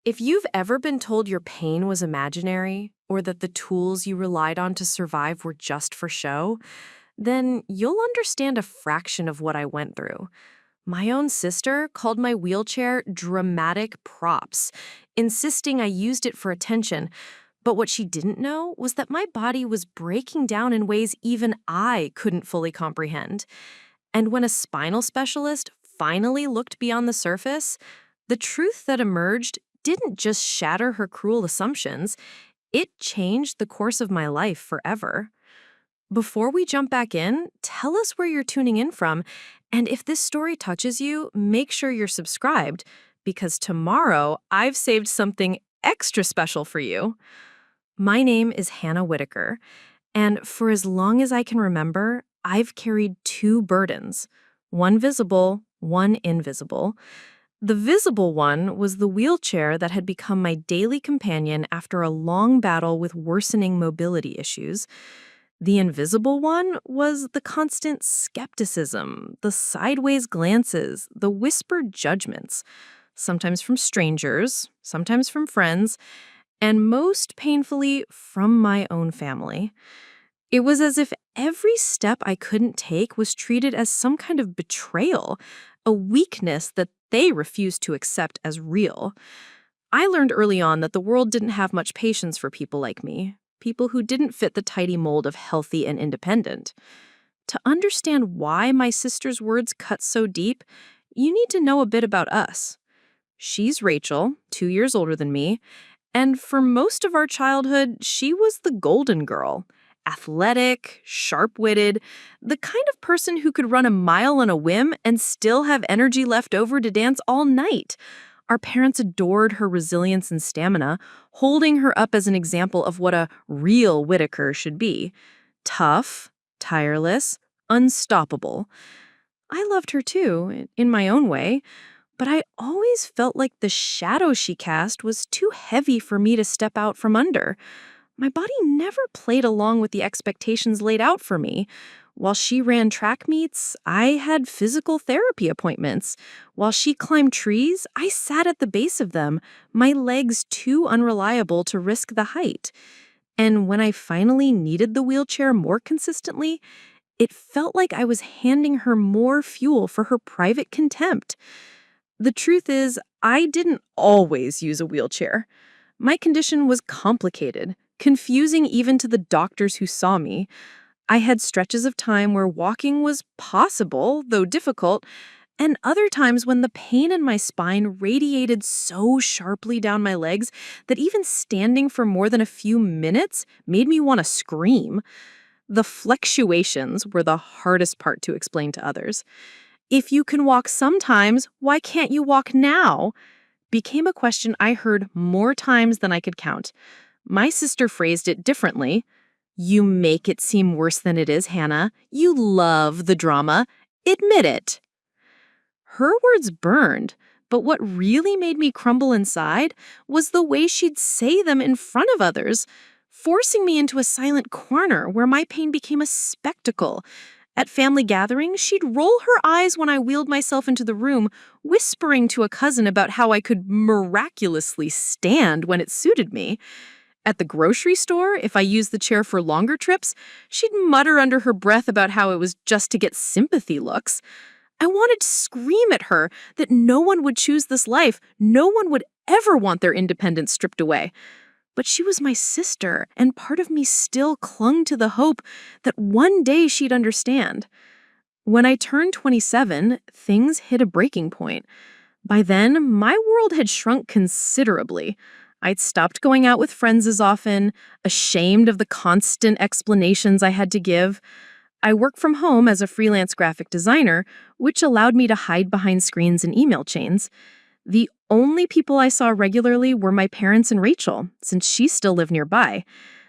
If you've ever been told your pain was imaginary, or that the tools you relied on to survive were just for show, then you'll understand a fraction of what I went through. My own sister called my wheelchair dramatic props, insisting I used it for attention. But what she didn't know was that my body was breaking down in ways even I couldn't fully comprehend. And when a spinal specialist finally looked beyond the surface, the truth that emerged didn't just shatter her cruel assumptions, it changed the course of my life forever. Before we jump back in, tell us where you're tuning in from, and if this story touches you, make sure you're subscribed, because tomorrow I've saved something extra special for you. My name is Hannah Whitaker, and for as long as I can remember, I've carried two burdens, one visible, one invisible. The visible one was the wheelchair that had become my daily companion after a long battle with worsening mobility issues. The invisible one was the constant skepticism, the sideways glances, the whispered judgments, sometimes from strangers, sometimes from friends, and most painfully from my own family. It was as if every step I couldn't take was treated as some kind of betrayal, a weakness that they refused to accept as real. I learned early on that the world didn't have much patience for people like me, people who didn't fit the tidy mold of healthy and independent. To understand why my sister's words cut so deep, you need to know a bit about us. She's Rachel, 2 years older than me, and for most of our childhood, she was the golden girl. Athletic, sharp-witted, the kind of person who could run a mile on a whim and still have energy left over to dance all night. Our parents adored her resilience and stamina, holding her up as an example of what a real Whitaker should be. Tough, tireless, unstoppable. I loved her too, in my own way, but I always felt like the shadow she cast was too heavy for me to step out from under. My body never played along with the expectations laid out for me. While she ran track meets, I had physical therapy appointments. While she climbed trees, I sat at the base of them, my legs too unreliable to risk the height. And when I finally needed the wheelchair more consistently, it felt like I was handing her more fuel for her private contempt. The truth is, I didn't always use a wheelchair. My condition was complicated, confusing even to the doctors who saw me. I had stretches of time where walking was possible, though difficult, and other times when the pain in my spine radiated so sharply down my legs that even standing for more than a few minutes made me want to scream. The fluctuations were the hardest part to explain to others. If you can walk sometimes, why can't you walk now? Became a question I heard more times than I could count. My sister phrased it differently. You make it seem worse than it is, Hannah. You love the drama. Admit it. Her words burned, but what really made me crumble inside was the way she'd say them in front of others, forcing me into a silent corner where my pain became a spectacle. At family gatherings, she'd roll her eyes when I wheeled myself into the room, whispering to a cousin about how I could miraculously stand when it suited me. At the grocery store, if I used the chair for longer trips, she'd mutter under her breath about how it was just to get sympathy looks. I wanted to scream at her that no one would choose this life, no one would ever want their independence stripped away. But she was my sister, and part of me still clung to the hope that one day she'd understand. When I turned 27, things hit a breaking point. By then, my world had shrunk considerably. I'd stopped going out with friends as often, ashamed of the constant explanations I had to give. I work from home as a freelance graphic designer, which allowed me to hide behind screens and email chains. The only people I saw regularly were my parents and Rachel, since she still lived nearby.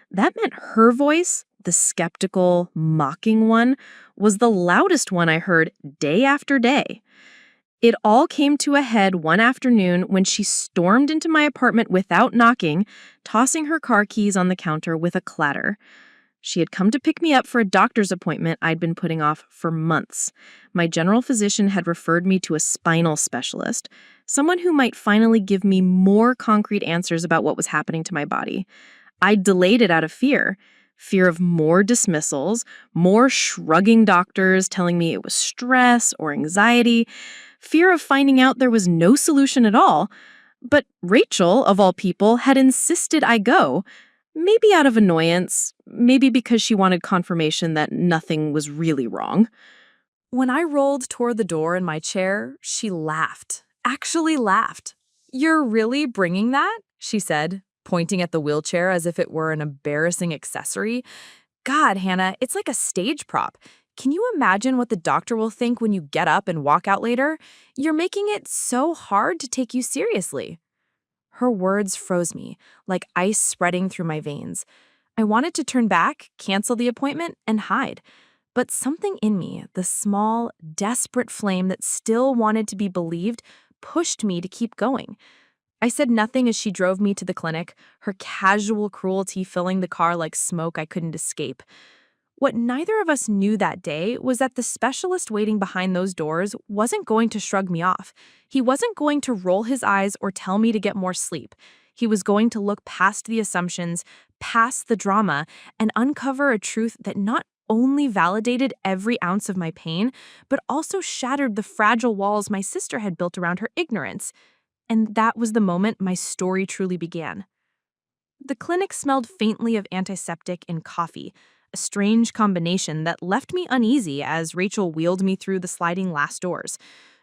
That meant her voice, the skeptical, mocking one, was the loudest one I heard day after day. It all came to a head one afternoon when she stormed into my apartment without knocking, tossing her car keys on the counter with a clatter. She had come to pick me up for a doctor's appointment I'd been putting off for months. My general physician had referred me to a spinal specialist, someone who might finally give me more concrete answers about what was happening to my body. I delayed it out of fear of more dismissals, more shrugging doctors telling me it was stress or anxiety, fear of finding out there was no solution at all. But Rachel, of all people, had insisted I go. Maybe out of annoyance, maybe because she wanted confirmation that nothing was really wrong. When I rolled toward the door in my chair, she laughed. Actually laughed. "You're really bringing that?" she said, pointing at the wheelchair as if it were an embarrassing accessory. "God, Hannah, it's like a stage prop. Can you imagine what the doctor will think when you get up and walk out later? You're making it so hard to take you seriously." Her words froze me, like ice spreading through my veins. I wanted to turn back, cancel the appointment, and hide. But something in me, the small, desperate flame that still wanted to be believed, pushed me to keep going. I said nothing as she drove me to the clinic, her casual cruelty filling the car like smoke I couldn't escape. What neither of us knew that day was that the specialist waiting behind those doors wasn't going to shrug me off. He wasn't going to roll his eyes or tell me to get more sleep. He was going to look past the assumptions, past the drama, and uncover a truth that not only validated every ounce of my pain, but also shattered the fragile walls my sister had built around her ignorance. And that was the moment my story truly began. The clinic smelled faintly of antiseptic and coffee, a strange combination that left me uneasy as Rachel wheeled me through the sliding glass doors.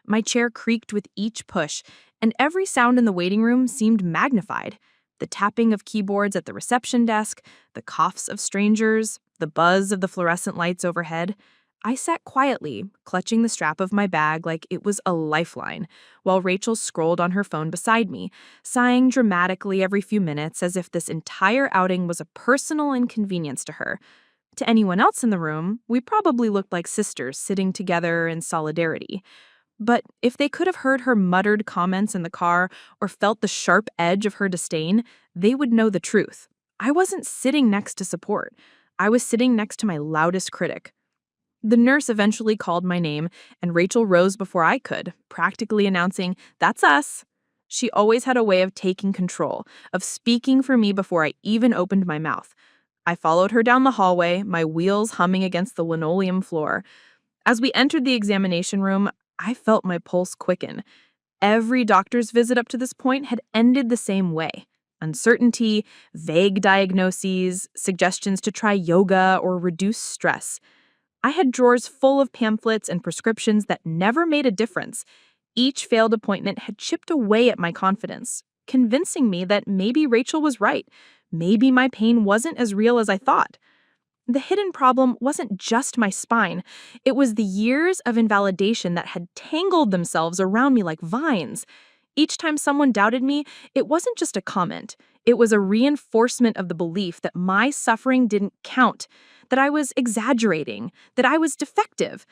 My chair creaked with each push, and every sound in the waiting room seemed magnified. The tapping of keyboards at the reception desk, the coughs of strangers, the buzz of the fluorescent lights overhead. I sat quietly, clutching the strap of my bag like it was a lifeline, while Rachel scrolled on her phone beside me, sighing dramatically every few minutes as if this entire outing was a personal inconvenience to her. To anyone else in the room, we probably looked like sisters sitting together in solidarity. But if they could have heard her muttered comments in the car or felt the sharp edge of her disdain, they would know the truth. I wasn't sitting next to support. I was sitting next to my loudest critic. The nurse eventually called my name, and Rachel rose before I could, practically announcing, "That's us." She always had a way of taking control, of speaking for me before I even opened my mouth. I followed her down the hallway, my wheels humming against the linoleum floor. As we entered the examination room, I felt my pulse quicken. Every doctor's visit up to this point had ended the same way. Uncertainty, vague diagnoses, suggestions to try yoga or reduce stress. I had drawers full of pamphlets and prescriptions that never made a difference. Each failed appointment had chipped away at my confidence, convincing me that maybe Rachel was right. Maybe my pain wasn't as real as I thought. The hidden problem wasn't just my spine. It was the years of invalidation that had tangled themselves around me like vines. Each time someone doubted me, it wasn't just a comment. It was a reinforcement of the belief that my suffering didn't count, that I was exaggerating, that I was defective.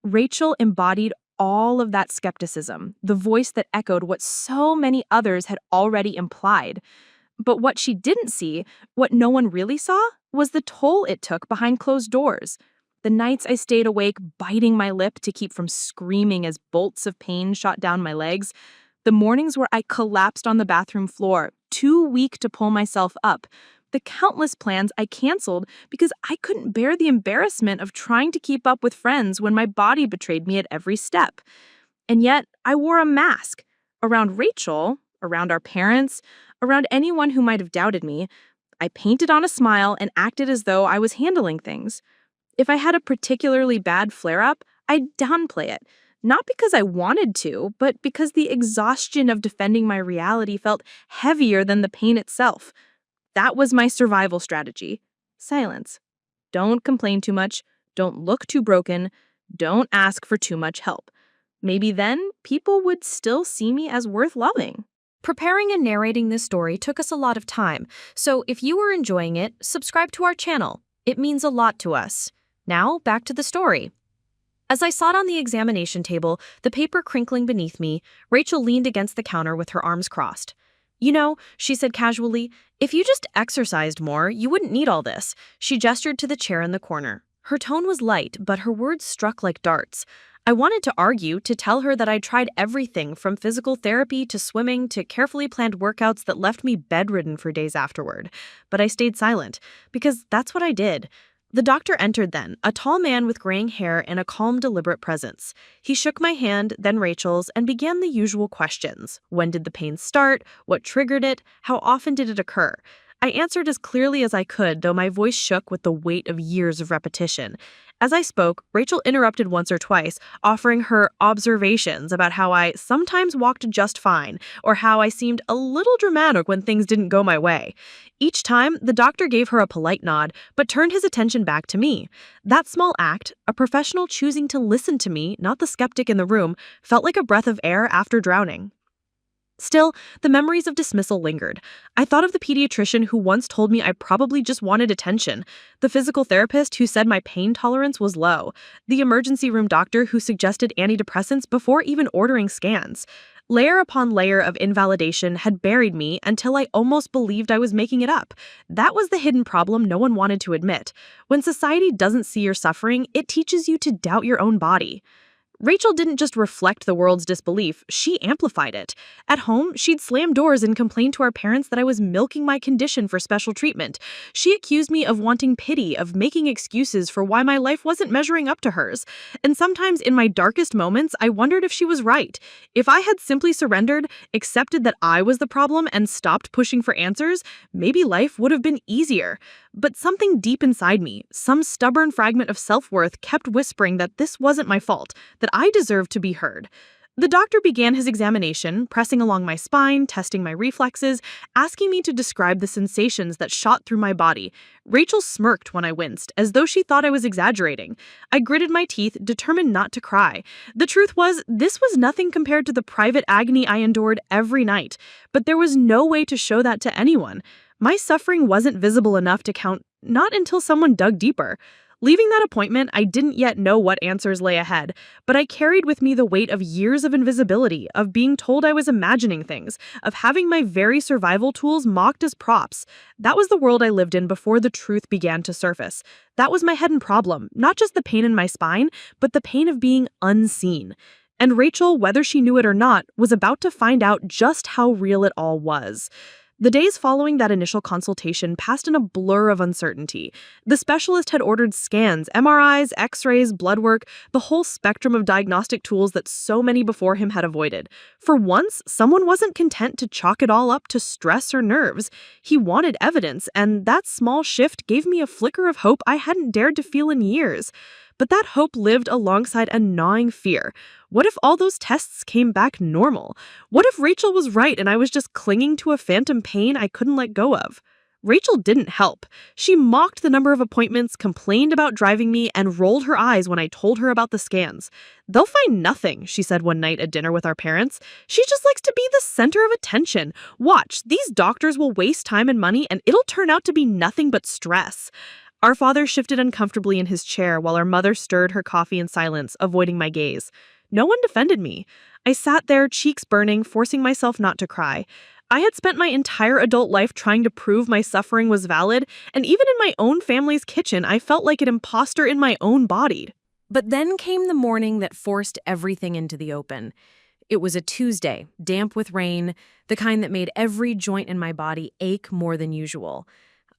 Rachel embodied all of that skepticism, the voice that echoed what so many others had already implied. But what she didn't see, what no one really saw, was the toll it took behind closed doors. The nights I stayed awake, biting my lip to keep from screaming as bolts of pain shot down my legs. The mornings where I collapsed on the bathroom floor, too weak to pull myself up. The countless plans I canceled because I couldn't bear the embarrassment of trying to keep up with friends when my body betrayed me at every step. And yet, I wore a mask. Around Rachel, around our parents, around anyone who might have doubted me, I painted on a smile and acted as though I was handling things. If I had a particularly bad flare-up, I'd downplay it. Not because I wanted to, but because the exhaustion of defending my reality felt heavier than the pain itself. That was my survival strategy. Silence. Don't complain too much. Don't look too broken. Don't ask for too much help. Maybe then people would still see me as worth loving. Preparing and narrating this story took us a lot of time, so if you were enjoying it, subscribe to our channel. It means a lot to us. Now, back to the story. As I sat on the examination table, the paper crinkling beneath me, Rachel leaned against the counter with her arms crossed. "You know," she said casually, "if you just exercised more, you wouldn't need all this." She gestured to the chair in the corner. Her tone was light, but her words struck like darts. I wanted to argue, to tell her that I'd tried everything from physical therapy to swimming to carefully planned workouts that left me bedridden for days afterward. But I stayed silent, because that's what I did. The doctor entered then, a tall man with graying hair and a calm, deliberate presence. He shook my hand, then Rachel's, and began the usual questions. When did the pain start? What triggered it? How often did it occur? I answered as clearly as I could, though my voice shook with the weight of years of repetition. As I spoke, Rachel interrupted once or twice, offering her observations about how I sometimes walked just fine, or how I seemed a little dramatic when things didn't go my way. Each time, the doctor gave her a polite nod, but turned his attention back to me. That small act, a professional choosing to listen to me, not the skeptic in the room, felt like a breath of air after drowning. Still, the memories of dismissal lingered. I thought of the pediatrician who once told me I probably just wanted attention, the physical therapist who said my pain tolerance was low, the emergency room doctor who suggested antidepressants before even ordering scans. Layer upon layer of invalidation had buried me until I almost believed I was making it up. That was the hidden problem no one wanted to admit. When society doesn't see your suffering, it teaches you to doubt your own body. Rachel didn't just reflect the world's disbelief, she amplified it. At home, she'd slam doors and complain to our parents that I was milking my condition for special treatment. She accused me of wanting pity, of making excuses for why my life wasn't measuring up to hers. And sometimes in my darkest moments, I wondered if she was right. If I had simply surrendered, accepted that I was the problem, and stopped pushing for answers, maybe life would have been easier. But something deep inside me, some stubborn fragment of self-worth, kept whispering that this wasn't my fault, that I deserved to be heard. The doctor began his examination, pressing along my spine, testing my reflexes, asking me to describe the sensations that shot through my body. Rachel smirked when I winced, as though she thought I was exaggerating. I gritted my teeth, determined not to cry. The truth was, this was nothing compared to the private agony I endured every night. But there was no way to show that to anyone. My suffering wasn't visible enough to count, not until someone dug deeper. Leaving that appointment, I didn't yet know what answers lay ahead, but I carried with me the weight of years of invisibility, of being told I was imagining things, of having my very survival tools mocked as props. That was the world I lived in before the truth began to surface. That was my hidden problem, not just the pain in my spine, but the pain of being unseen. And Rachel, whether she knew it or not, was about to find out just how real it all was. The days following that initial consultation passed in a blur of uncertainty. The specialist had ordered scans, MRIs, X-rays, blood work, the whole spectrum of diagnostic tools that so many before him had avoided. For once, someone wasn't content to chalk it all up to stress or nerves. He wanted evidence, and that small shift gave me a flicker of hope I hadn't dared to feel in years. But that hope lived alongside a gnawing fear. What if all those tests came back normal? What if Rachel was right and I was just clinging to a phantom pain I couldn't let go of? Rachel didn't help. She mocked the number of appointments, complained about driving me, and rolled her eyes when I told her about the scans. "They'll find nothing," she said one night at dinner with our parents. "She just likes to be the center of attention. Watch, these doctors will waste time and money, and it'll turn out to be nothing but stress." Our father shifted uncomfortably in his chair while our mother stirred her coffee in silence, avoiding my gaze. No one defended me. I sat there, cheeks burning, forcing myself not to cry. I had spent my entire adult life trying to prove my suffering was valid, and even in my own family's kitchen, I felt like an imposter in my own body. But then came the morning that forced everything into the open. It was a Tuesday, damp with rain, the kind that made every joint in my body ache more than usual.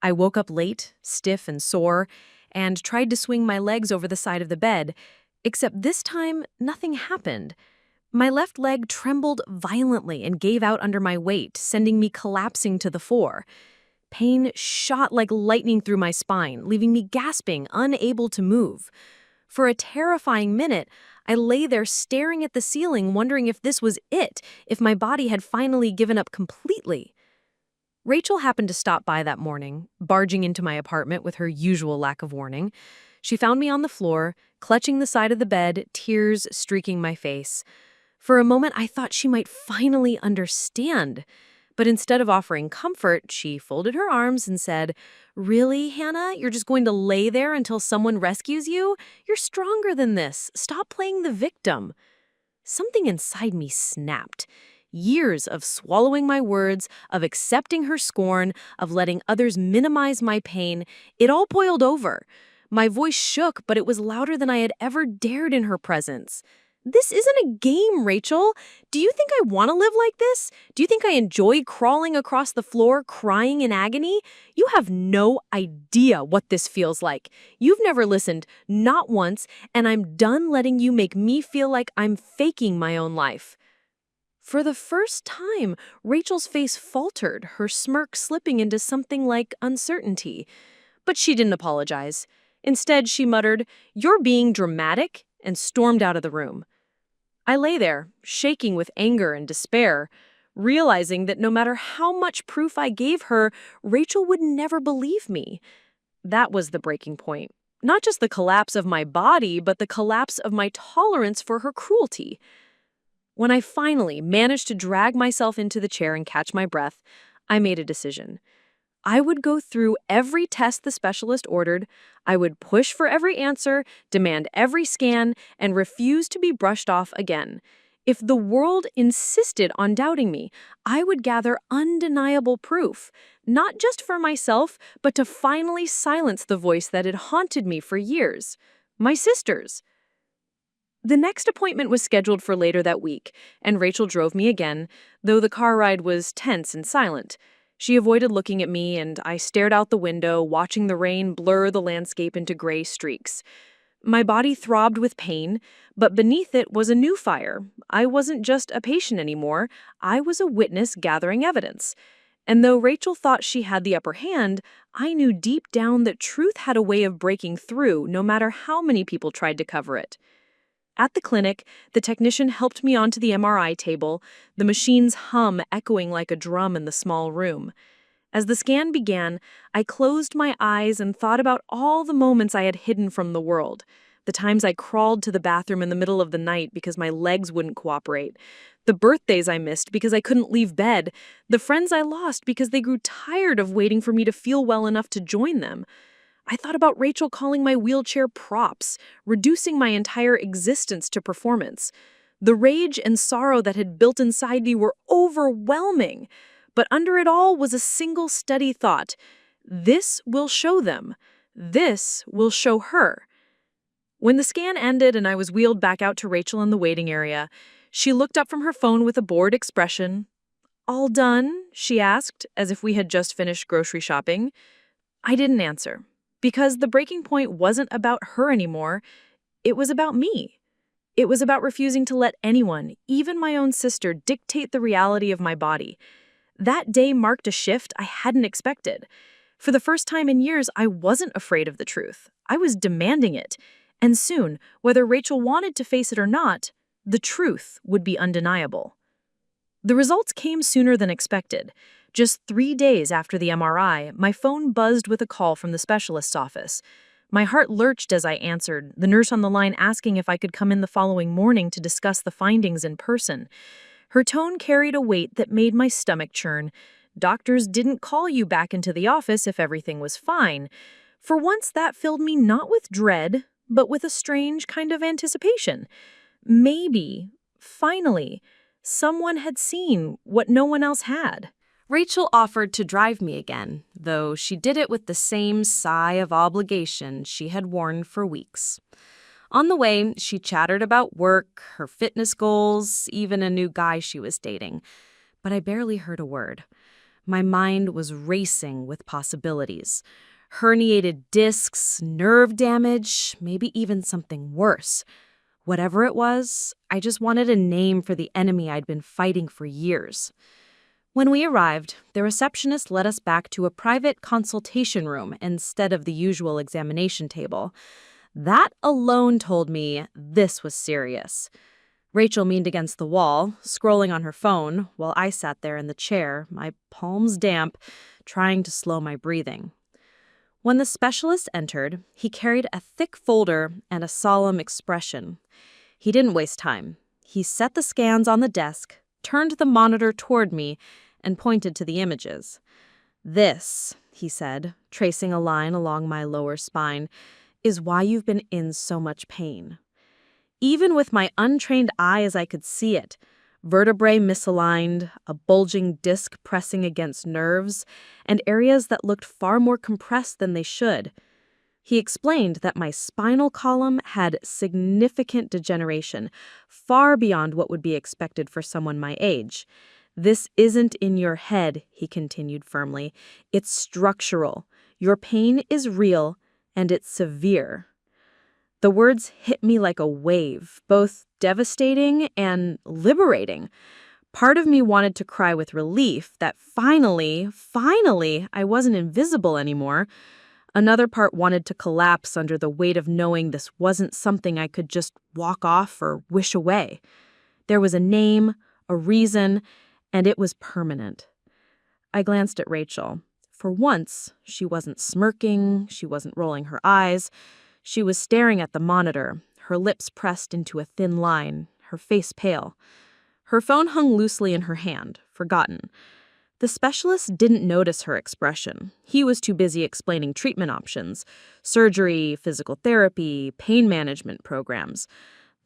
I woke up late, stiff and sore, and tried to swing my legs over the side of the bed, except this time nothing happened. My left leg trembled violently and gave out under my weight, sending me collapsing to the floor. Pain shot like lightning through my spine, leaving me gasping, unable to move. For a terrifying minute, I lay there staring at the ceiling, wondering if this was it, if my body had finally given up completely. Rachel happened to stop by that morning, barging into my apartment with her usual lack of warning. She found me on the floor, clutching the side of the bed, tears streaking my face. For a moment, I thought she might finally understand. But instead of offering comfort, she folded her arms and said, "Really, Hannah? You're just going to lay there until someone rescues you? You're stronger than this. Stop playing the victim." Something inside me snapped. Years of swallowing my words, of accepting her scorn, of letting others minimize my pain, it all boiled over. My voice shook, but it was louder than I had ever dared in her presence. This isn't a game, Rachel. Do you think I want to live like this? Do you think I enjoy crawling across the floor, crying in agony? You have no idea what this feels like. You've never listened, not once, and I'm done letting you make me feel like I'm faking my own life. For the first time, Rachel's face faltered, her smirk slipping into something like uncertainty. But she didn't apologize. Instead, she muttered, "You're being dramatic," and stormed out of the room. I lay there, shaking with anger and despair, realizing that no matter how much proof I gave her, Rachel would never believe me. That was the breaking point. Not just the collapse of my body, but the collapse of my tolerance for her cruelty. When I finally managed to drag myself into the chair and catch my breath, I made a decision. I would go through every test the specialist ordered, I would push for every answer, demand every scan, and refuse to be brushed off again. If the world insisted on doubting me, I would gather undeniable proof, not just for myself, but to finally silence the voice that had haunted me for years. My sister's. The next appointment was scheduled for later that week, and Rachel drove me again, though the car ride was tense and silent. She avoided looking at me, and I stared out the window, watching the rain blur the landscape into gray streaks. My body throbbed with pain, but beneath it was a new fire. I wasn't just a patient anymore, I was a witness gathering evidence. And though Rachel thought she had the upper hand, I knew deep down that truth had a way of breaking through, no matter how many people tried to cover it. At the clinic, the technician helped me onto the MRI table, the machine's hum echoing like a drum in the small room. As the scan began, I closed my eyes and thought about all the moments I had hidden from the world. The times I crawled to the bathroom in the middle of the night because my legs wouldn't cooperate. The birthdays I missed because I couldn't leave bed. The friends I lost because they grew tired of waiting for me to feel well enough to join them. I thought about Rachel calling my wheelchair props, reducing my entire existence to performance. The rage and sorrow that had built inside me were overwhelming. But under it all was a single steady thought. This will show them. This will show her. When the scan ended and I was wheeled back out to Rachel in the waiting area, she looked up from her phone with a bored expression. "All done?" she asked, as if we had just finished grocery shopping. I didn't answer. Because the breaking point wasn't about her anymore, it was about me. It was about refusing to let anyone, even my own sister, dictate the reality of my body. That day marked a shift I hadn't expected. For the first time in years, I wasn't afraid of the truth. I was demanding it. And soon, whether Rachel wanted to face it or not, the truth would be undeniable. The results came sooner than expected. Just 3 days after the MRI, my phone buzzed with a call from the specialist's office. My heart lurched as I answered, the nurse on the line asking if I could come in the following morning to discuss the findings in person. Her tone carried a weight that made my stomach churn. Doctors didn't call you back into the office if everything was fine. For once, that filled me not with dread, but with a strange kind of anticipation. Maybe, finally, someone had seen what no one else had. Rachel offered to drive me again, though she did it with the same sigh of obligation she had worn for weeks. On the way, she chattered about work, her fitness goals, even a new guy she was dating. But I barely heard a word. My mind was racing with possibilities. Herniated discs, nerve damage, maybe even something worse. Whatever it was, I just wanted a name for the enemy I'd been fighting for years. When we arrived, the receptionist led us back to a private consultation room instead of the usual examination table. That alone told me this was serious. Rachel leaned against the wall, scrolling on her phone, while I sat there in the chair, my palms damp, trying to slow my breathing. When the specialist entered, he carried a thick folder and a solemn expression. He didn't waste time. He set the scans on the desk, turned the monitor toward me, and pointed to the images. "This," he said, tracing a line along my lower spine, "is why you've been in so much pain." Even with my untrained eyes, I could see it. Vertebrae misaligned, a bulging disc pressing against nerves, and areas that looked far more compressed than they should. He explained that my spinal column had significant degeneration, far beyond what would be expected for someone my age. This isn't in your head, he continued firmly. It's structural. Your pain is real, and it's severe. The words hit me like a wave, both devastating and liberating. Part of me wanted to cry with relief that finally, I wasn't invisible anymore. Another part wanted to collapse under the weight of knowing this wasn't something I could just walk off or wish away. There was a name, a reason, and it was permanent. I glanced at Rachel. For once, she wasn't smirking, she wasn't rolling her eyes. She was staring at the monitor, her lips pressed into a thin line, her face pale. Her phone hung loosely in her hand, forgotten. The specialist didn't notice her expression. He was too busy explaining treatment options, surgery, physical therapy, pain management programs.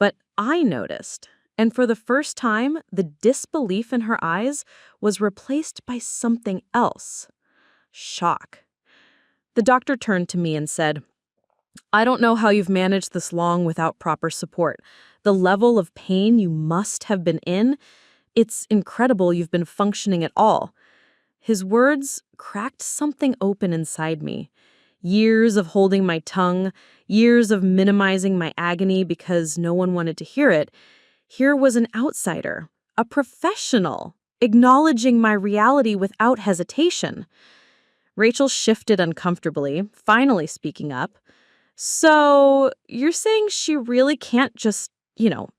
But I noticed, and for the first time, the disbelief in her eyes was replaced by something else. Shock. The doctor turned to me and said, "I don't know how you've managed this long without proper support. The level of pain you must have been in, it's incredible you've been functioning at all." His words cracked something open inside me. Years of holding my tongue, years of minimizing my agony because no one wanted to hear it. Here was an outsider, a professional, acknowledging my reality without hesitation. Rachel shifted uncomfortably, finally speaking up. "So, you're saying she really can't just,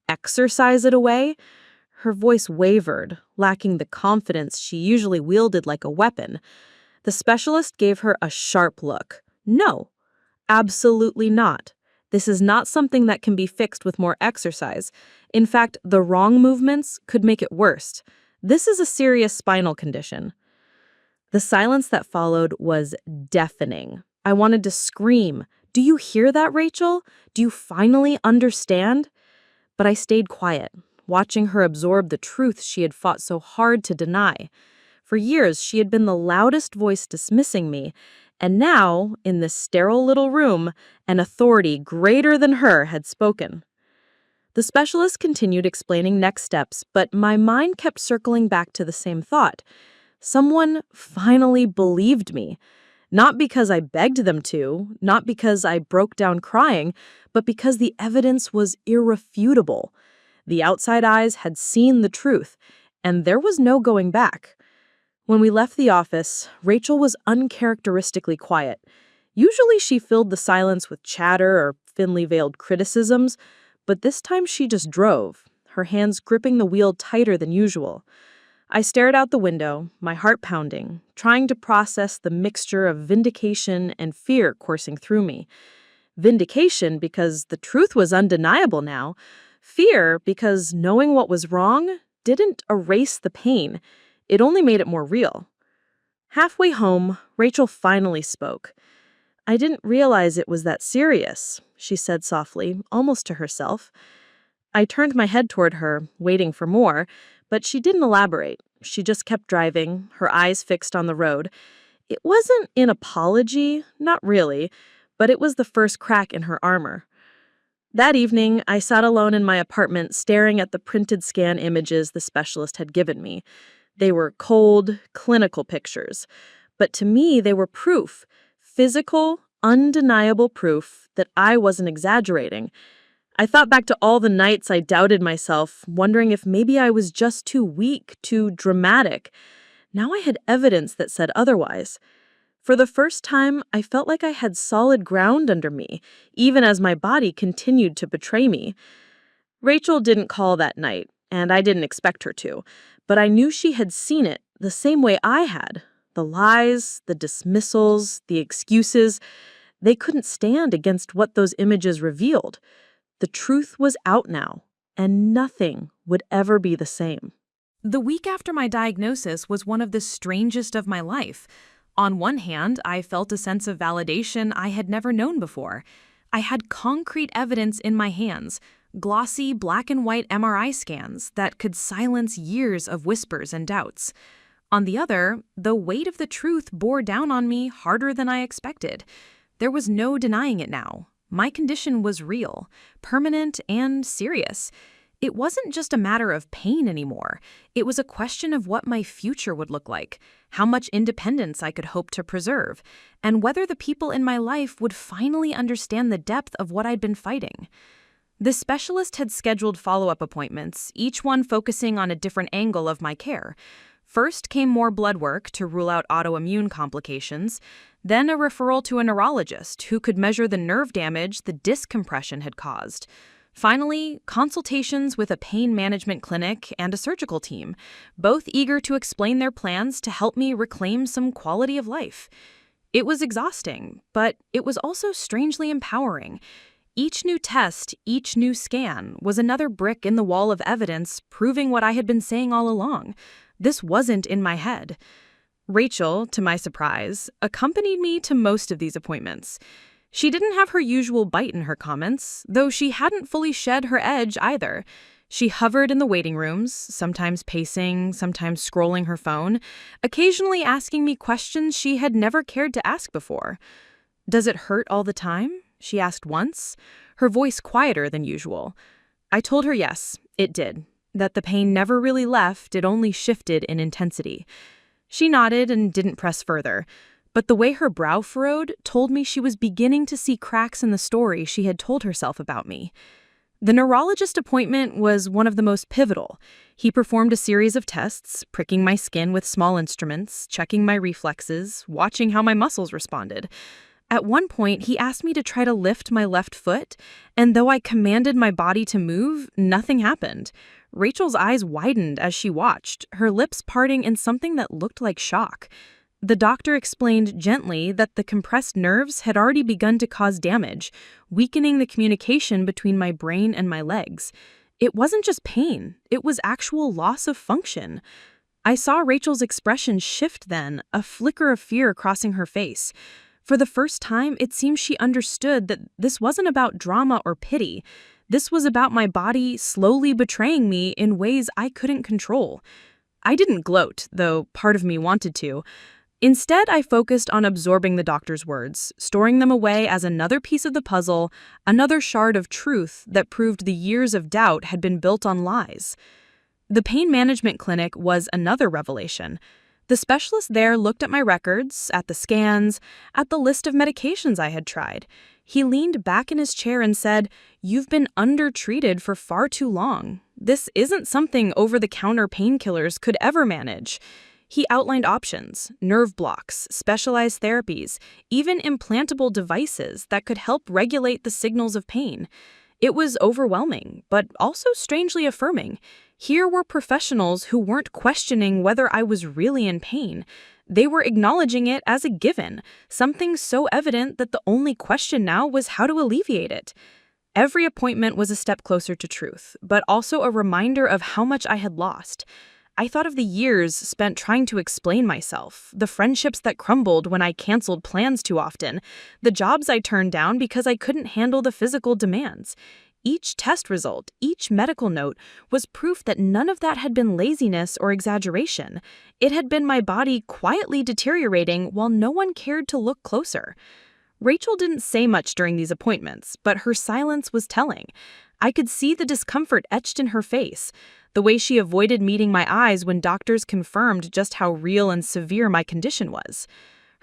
exercise it away?" Her voice wavered, lacking the confidence she usually wielded like a weapon. The specialist gave her a sharp look. "No, absolutely not. This is not something that can be fixed with more exercise. In fact, the wrong movements could make it worse. This is a serious spinal condition." The silence that followed was deafening. I wanted to scream. "Do you hear that, Rachel? Do you finally understand?" But I stayed quiet, watching her absorb the truth she had fought so hard to deny. For years, she had been the loudest voice dismissing me, and now, in this sterile little room, an authority greater than her had spoken. The specialist continued explaining next steps, but my mind kept circling back to the same thought. Someone finally believed me. Not because I begged them to, not because I broke down crying, but because the evidence was irrefutable. The outside eyes had seen the truth, and there was no going back. When we left the office, Rachel was uncharacteristically quiet. Usually she filled the silence with chatter or thinly veiled criticisms, but this time she just drove, her hands gripping the wheel tighter than usual. I stared out the window, my heart pounding, trying to process the mixture of vindication and fear coursing through me. Vindication because the truth was undeniable now. Fear because knowing what was wrong didn't erase the pain. It only made it more real. Halfway home, Rachel finally spoke. "I didn't realize it was that serious," she said softly, almost to herself. I turned my head toward her, waiting for more, but she didn't elaborate. She just kept driving, her eyes fixed on the road. It wasn't an apology, not really, but it was the first crack in her armor. That evening, I sat alone in my apartment staring at the printed scan images the specialist had given me. They were cold, clinical pictures. But to me, they were proof, physical, undeniable proof that I wasn't exaggerating. I thought back to all the nights I doubted myself, wondering if maybe I was just too weak, too dramatic. Now I had evidence that said otherwise. For the first time, I felt like I had solid ground under me, even as my body continued to betray me. Rachel didn't call that night, and I didn't expect her to, but I knew she had seen it the same way I had. The lies, the dismissals, the excuses, they couldn't stand against what those images revealed. The truth was out now, and nothing would ever be the same. The week after my diagnosis was one of the strangest of my life. On one hand, I felt a sense of validation I had never known before. I had concrete evidence in my hands, glossy black and white MRI scans that could silence years of whispers and doubts. On the other, the weight of the truth bore down on me harder than I expected. There was no denying it now. My condition was real, permanent, and serious. It wasn't just a matter of pain anymore. It was a question of what my future would look like, how much independence I could hope to preserve, and whether the people in my life would finally understand the depth of what I'd been fighting. The specialist had scheduled follow-up appointments, each one focusing on a different angle of my care. First came more blood work to rule out autoimmune complications, then a referral to a neurologist who could measure the nerve damage the disc compression had caused. Finally, consultations with a pain management clinic and a surgical team, both eager to explain their plans to help me reclaim some quality of life. It was exhausting, but it was also strangely empowering. Each new test, each new scan, was another brick in the wall of evidence proving what I had been saying all along. This wasn't in my head. Rachel, to my surprise, accompanied me to most of these appointments. She didn't have her usual bite in her comments, though she hadn't fully shed her edge either. She hovered in the waiting rooms, sometimes pacing, sometimes scrolling her phone, occasionally asking me questions she had never cared to ask before. "Does it hurt all the time?" she asked once, her voice quieter than usual. I told her yes, it did, that the pain never really left, it only shifted in intensity. She nodded and didn't press further, but the way her brow furrowed told me she was beginning to see cracks in the story she had told herself about me. The neurologist appointment was one of the most pivotal. He performed a series of tests, pricking my skin with small instruments, checking my reflexes, watching how my muscles responded. At one point, he asked me to try to lift my left foot, and though I commanded my body to move, nothing happened. Rachel's eyes widened as she watched, her lips parting in something that looked like shock. The doctor explained gently that the compressed nerves had already begun to cause damage, weakening the communication between my brain and my legs. It wasn't just pain, it was actual loss of function. I saw Rachel's expression shift then, a flicker of fear crossing her face. For the first time, it seemed she understood that this wasn't about drama or pity. This was about my body slowly betraying me in ways I couldn't control. I didn't gloat, though part of me wanted to. Instead, I focused on absorbing the doctor's words, storing them away as another piece of the puzzle, another shard of truth that proved the years of doubt had been built on lies. The pain management clinic was another revelation. The specialist there looked at my records, at the scans, at the list of medications I had tried. He leaned back in his chair and said, "You've been undertreated for far too long. This isn't something over-the-counter painkillers could ever manage." He outlined options, nerve blocks, specialized therapies, even implantable devices that could help regulate the signals of pain. It was overwhelming, but also strangely affirming. Here were professionals who weren't questioning whether I was really in pain. They were acknowledging it as a given, something so evident that the only question now was how to alleviate it. Every appointment was a step closer to truth, but also a reminder of how much I had lost. I thought of the years spent trying to explain myself, the friendships that crumbled when I canceled plans too often, the jobs I turned down because I couldn't handle the physical demands. Each test result, each medical note, was proof that none of that had been laziness or exaggeration. It had been my body quietly deteriorating while no one cared to look closer. Rachel didn't say much during these appointments, but her silence was telling. I could see the discomfort etched in her face, the way she avoided meeting my eyes when doctors confirmed just how real and severe my condition was.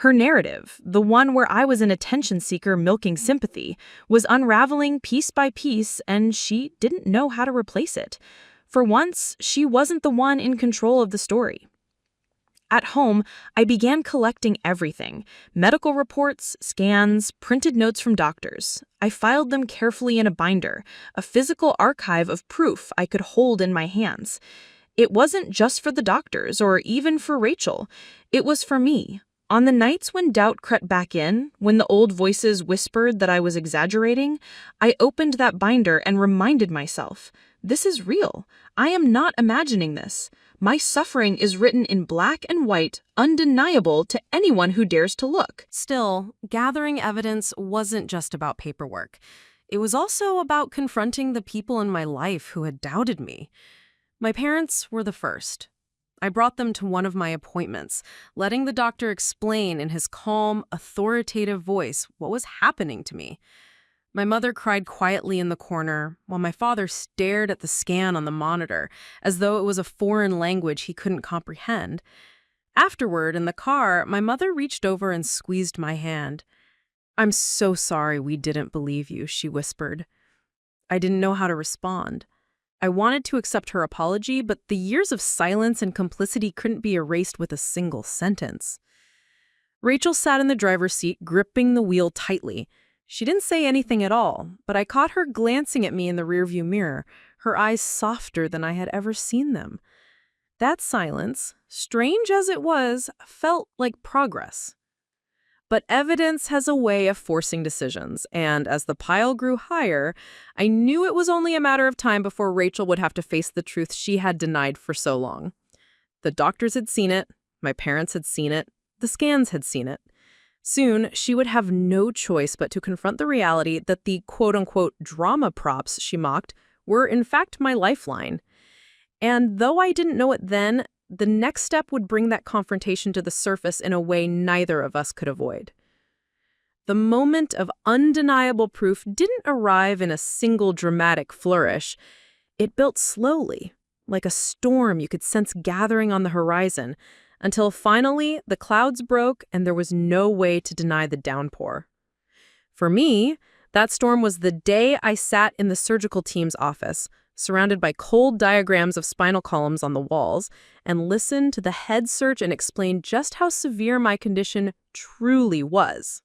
Her narrative, the one where I was an attention seeker milking sympathy, was unraveling piece by piece, and she didn't know how to replace it. For once, she wasn't the one in control of the story. At home, I began collecting everything: medical reports, scans, printed notes from doctors. I filed them carefully in a binder, a physical archive of proof I could hold in my hands. It wasn't just for the doctors or even for Rachel. It was for me. On the nights when doubt crept back in, when the old voices whispered that I was exaggerating, I opened that binder and reminded myself, this is real. I am not imagining this. My suffering is written in black and white, undeniable to anyone who dares to look. Still, gathering evidence wasn't just about paperwork. It was also about confronting the people in my life who had doubted me. My parents were the first. I brought them to one of my appointments, letting the doctor explain in his calm, authoritative voice what was happening to me. My mother cried quietly in the corner, while my father stared at the scan on the monitor, as though it was a foreign language he couldn't comprehend. Afterward, in the car, my mother reached over and squeezed my hand. "I'm so sorry we didn't believe you," she whispered. I didn't know how to respond. I wanted to accept her apology, but the years of silence and complicity couldn't be erased with a single sentence. Rachel sat in the driver's seat, gripping the wheel tightly. She didn't say anything at all, but I caught her glancing at me in the rearview mirror, her eyes softer than I had ever seen them. That silence, strange as it was, felt like progress. But evidence has a way of forcing decisions, and as the pile grew higher, I knew it was only a matter of time before Rachel would have to face the truth she had denied for so long. The doctors had seen it, my parents had seen it, the scans had seen it. Soon, she would have no choice but to confront the reality that the quote-unquote drama props she mocked were in fact my lifeline. And though I didn't know it then, the next step would bring that confrontation to the surface in a way neither of us could avoid. The moment of undeniable proof didn't arrive in a single dramatic flourish. It built slowly, like a storm you could sense gathering on the horizon, until finally the clouds broke and there was no way to deny the downpour. For me, that storm was the day I sat in the surgical team's office, surrounded by cold diagrams of spinal columns on the walls, and listened to the head surgeon explain just how severe my condition truly was.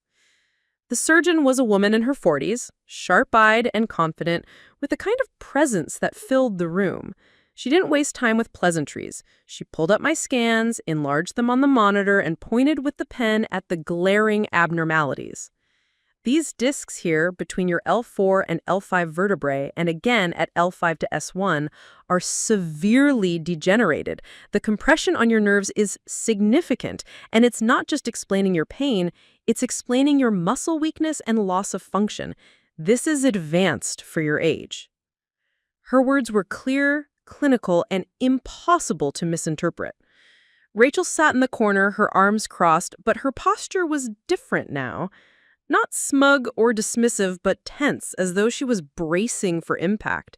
The surgeon was a woman in her 40s, sharp-eyed and confident, with a kind of presence that filled the room. She didn't waste time with pleasantries. She pulled up my scans, enlarged them on the monitor, and pointed with the pen at the glaring abnormalities. These discs here between your L4 and L5 vertebrae, and again at L5 to S1, are severely degenerated. The compression on your nerves is significant, and it's not just explaining your pain, it's explaining your muscle weakness and loss of function. This is advanced for your age. Her words were clear, clinical, and impossible to misinterpret. Rachel sat in the corner, her arms crossed, but her posture was different now. Not smug or dismissive, but tense, as though she was bracing for impact.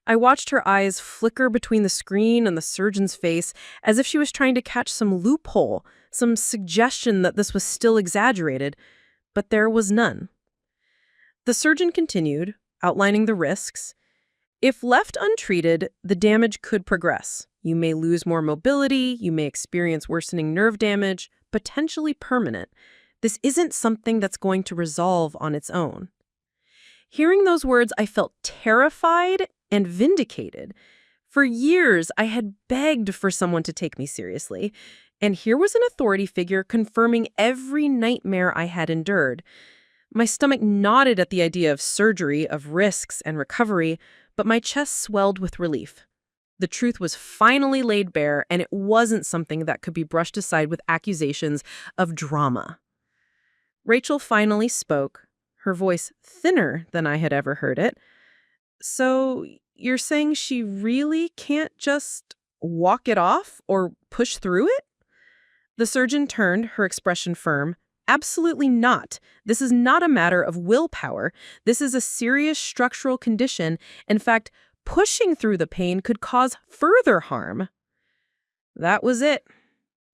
I watched her eyes flicker between the screen and the surgeon's face, as if she was trying to catch some loophole, some suggestion that this was still exaggerated, but there was none. The surgeon continued, outlining the risks. If left untreated, the damage could progress. You may lose more mobility, you may experience worsening nerve damage, potentially permanent. This isn't something that's going to resolve on its own. Hearing those words, I felt terrified and vindicated. For years, I had begged for someone to take me seriously, and here was an authority figure confirming every nightmare I had endured. My stomach nodded at the idea of surgery, of risks and recovery, but my chest swelled with relief. The truth was finally laid bare, and it wasn't something that could be brushed aside with accusations of drama. Rachel finally spoke, her voice thinner than I had ever heard it. "So, you're saying she really can't just walk it off or push through it?" The surgeon turned, her expression firm. "Absolutely not. This is not a matter of willpower. This is a serious structural condition. In fact, pushing through the pain could cause further harm." That was it.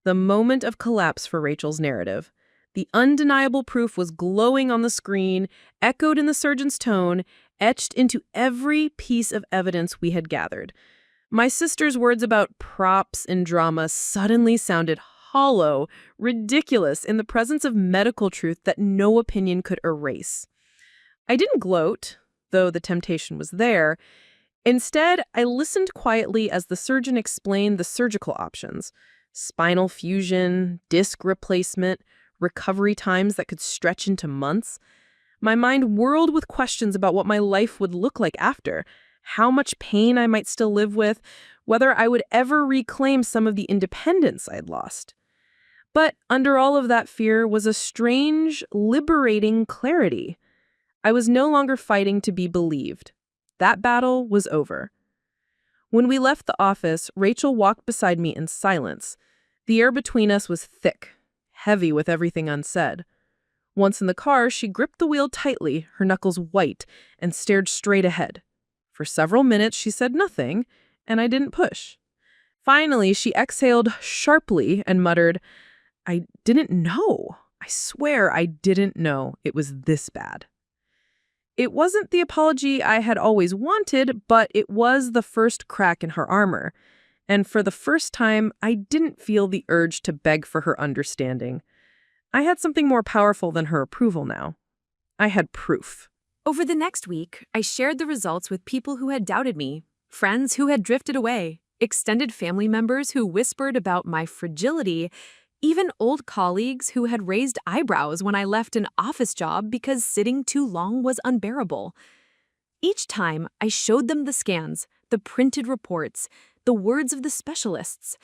The moment of collapse for Rachel's narrative. The undeniable proof was glowing on the screen, echoed in the surgeon's tone, etched into every piece of evidence we had gathered. My sister's words about props and drama suddenly sounded hollow, ridiculous in the presence of medical truth that no opinion could erase. I didn't gloat, though the temptation was there. Instead, I listened quietly as the surgeon explained the surgical options: spinal fusion, disc replacement, recovery times that could stretch into months. My mind whirled with questions about what my life would look like after, how much pain I might still live with, whether I would ever reclaim some of the independence I'd lost. But under all of that fear was a strange, liberating clarity. I was no longer fighting to be believed. That battle was over. When we left the office, Rachel walked beside me in silence. The air between us was thick, heavy with everything unsaid. Once in the car, she gripped the wheel tightly, her knuckles white, and stared straight ahead. For several minutes, she said nothing, and I didn't push. Finally, she exhaled sharply and muttered, "I didn't know. I swear I didn't know it was this bad." It wasn't the apology I had always wanted, but it was the first crack in her armor. And for the first time, I didn't feel the urge to beg for her understanding. I had something more powerful than her approval now. I had proof. Over the next week, I shared the results with people who had doubted me, friends who had drifted away, extended family members who whispered about my fragility, even old colleagues who had raised eyebrows when I left an office job because sitting too long was unbearable. Each time, I showed them the scans, the printed reports, the words of the specialists.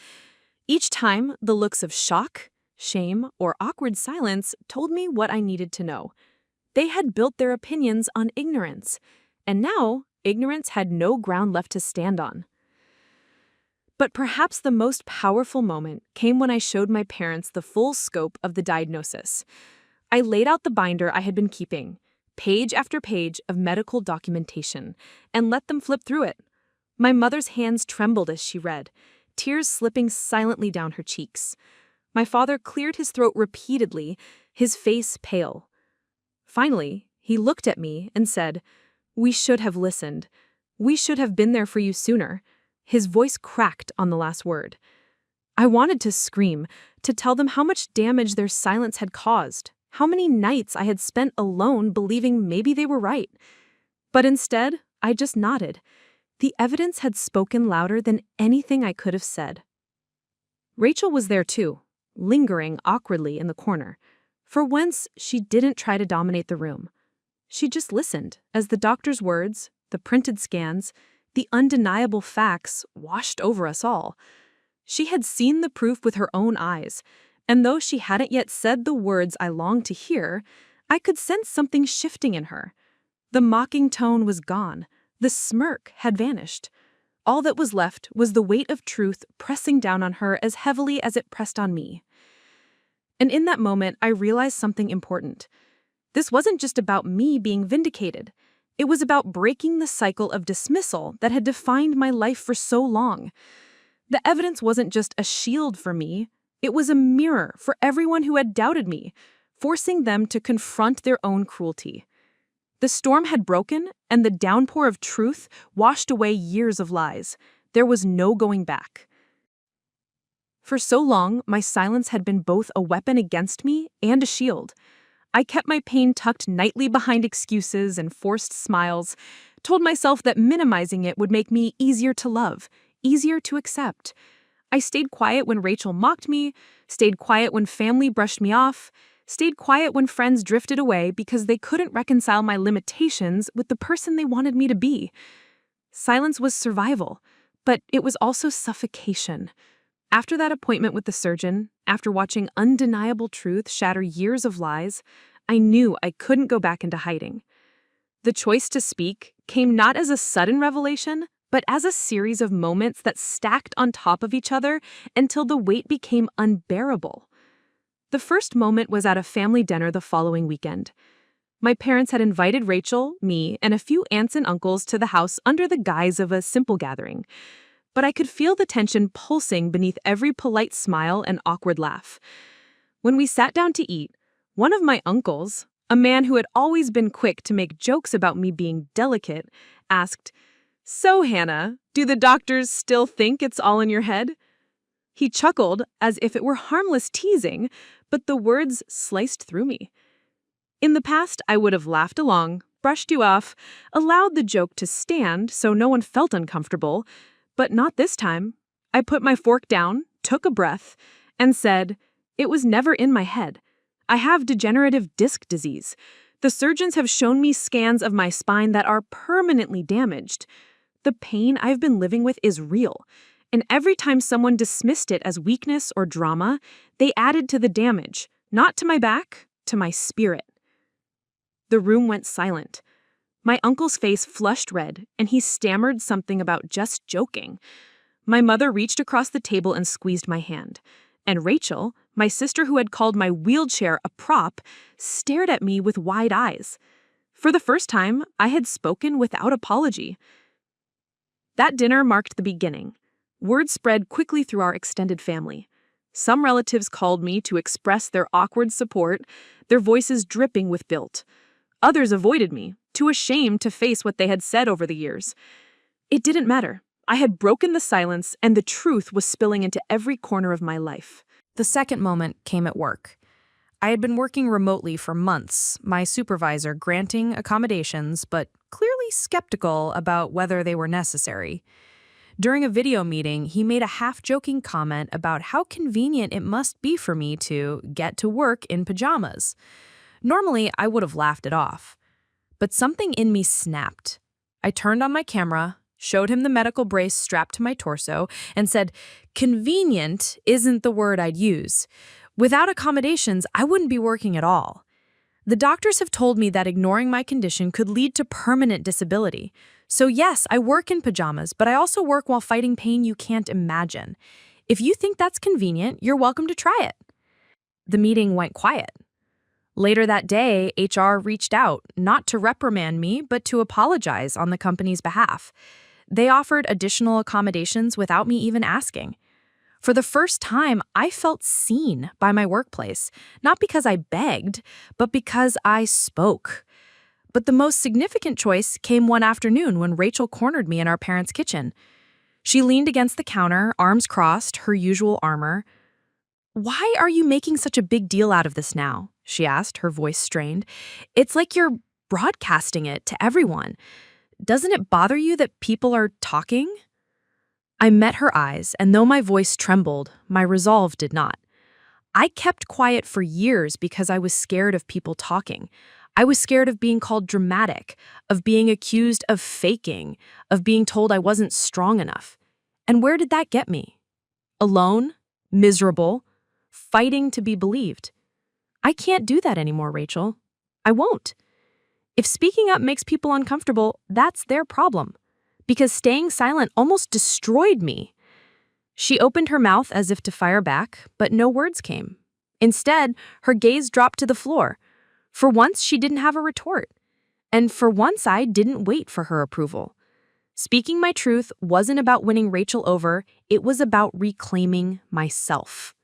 Each time, the looks of shock, shame, or awkward silence told me what I needed to know. They had built their opinions on ignorance, and now ignorance had no ground left to stand on. But perhaps the most powerful moment came when I showed my parents the full scope of the diagnosis. I laid out the binder I had been keeping, page after page of medical documentation, and let them flip through it. My mother's hands trembled as she read, tears slipping silently down her cheeks. My father cleared his throat repeatedly, his face pale. Finally, he looked at me and said, "We should have listened. We should have been there for you sooner." His voice cracked on the last word. I wanted to scream, to tell them how much damage their silence had caused, how many nights I had spent alone believing maybe they were right. But instead, I just nodded. The evidence had spoken louder than anything I could have said. Rachel was there too, lingering awkwardly in the corner. For once, she didn't try to dominate the room. She just listened as the doctor's words, the printed scans, the undeniable facts washed over us all. She had seen the proof with her own eyes, and though she hadn't yet said the words I longed to hear, I could sense something shifting in her. The mocking tone was gone. The smirk had vanished. All that was left was the weight of truth pressing down on her as heavily as it pressed on me. And in that moment, I realized something important. This wasn't just about me being vindicated. It was about breaking the cycle of dismissal that had defined my life for so long. The evidence wasn't just a shield for me. It was a mirror for everyone who had doubted me, forcing them to confront their own cruelty. The storm had broken, and the downpour of truth washed away years of lies. There was no going back. For so long, my silence had been both a weapon against me and a shield. I kept my pain tucked nightly behind excuses and forced smiles, told myself that minimizing it would make me easier to love, easier to accept. I stayed quiet when Rachel mocked me, stayed quiet when family brushed me off, stayed quiet when friends drifted away because they couldn't reconcile my limitations with the person they wanted me to be. Silence was survival, but it was also suffocation. After that appointment with the surgeon, after watching undeniable truth shatter years of lies, I knew I couldn't go back into hiding. The choice to speak came not as a sudden revelation, but as a series of moments that stacked on top of each other until the weight became unbearable. The first moment was at a family dinner the following weekend. My parents had invited Rachel, me, and a few aunts and uncles to the house under the guise of a simple gathering. But I could feel the tension pulsing beneath every polite smile and awkward laugh. When we sat down to eat, one of my uncles, a man who had always been quick to make jokes about me being delicate, asked, "So, Hannah, do the doctors still think it's all in your head?" He chuckled as if it were harmless teasing, but the words sliced through me. In the past, I would have laughed along, brushed you off, allowed the joke to stand so no one felt uncomfortable, but not this time. I put my fork down, took a breath, and said, "It was never in my head. I have degenerative disc disease. The surgeons have shown me scans of my spine that are permanently damaged. The pain I've been living with is real, and every time someone dismissed it as weakness or drama, they added to the damage, not to my back, to my spirit." The room went silent. My uncle's face flushed red, and he stammered something about just joking. My mother reached across the table and squeezed my hand. And Rachel, my sister who had called my wheelchair a prop, stared at me with wide eyes. For the first time, I had spoken without apology. That dinner marked the beginning. Word spread quickly through our extended family. Some relatives called me to express their awkward support, their voices dripping with guilt. Others avoided me, too ashamed to face what they had said over the years. It didn't matter. I had broken the silence, and the truth was spilling into every corner of my life. The second moment came at work. I had been working remotely for months, my supervisor granting accommodations, but clearly skeptical about whether they were necessary. During a video meeting, he made a half-joking comment about how convenient it must be for me to get to work in pajamas. Normally, I would have laughed it off. But something in me snapped. I turned on my camera, showed him the medical brace strapped to my torso, and said, "Convenient isn't the word I'd use. Without accommodations, I wouldn't be working at all. The doctors have told me that ignoring my condition could lead to permanent disability. So yes, I work in pajamas, but I also work while fighting pain you can't imagine. If you think that's convenient, you're welcome to try it." The meeting went quiet. Later that day, HR reached out, not to reprimand me, but to apologize on the company's behalf. They offered additional accommodations without me even asking. For the first time, I felt seen by my workplace, not because I begged, but because I spoke. But the most significant choice came one afternoon when Rachel cornered me in our parents' kitchen. She leaned against the counter, arms crossed, her usual armor. "Why are you making such a big deal out of this now?" she asked, her voice strained. "It's like you're broadcasting it to everyone. Doesn't it bother you that people are talking?" I met her eyes, and though my voice trembled, my resolve did not. I kept quiet for years because I was scared of people talking. I was scared of being called dramatic, of being accused of faking, of being told I wasn't strong enough. And where did that get me? Alone, miserable, fighting to be believed. I can't do that anymore, Rachel. I won't. If speaking up makes people uncomfortable, that's their problem. Because staying silent almost destroyed me. She opened her mouth as if to fire back, but no words came. Instead, her gaze dropped to the floor. For once, she didn't have a retort. And for once, I didn't wait for her approval. Speaking my truth wasn't about winning Rachel over, it was about reclaiming myself.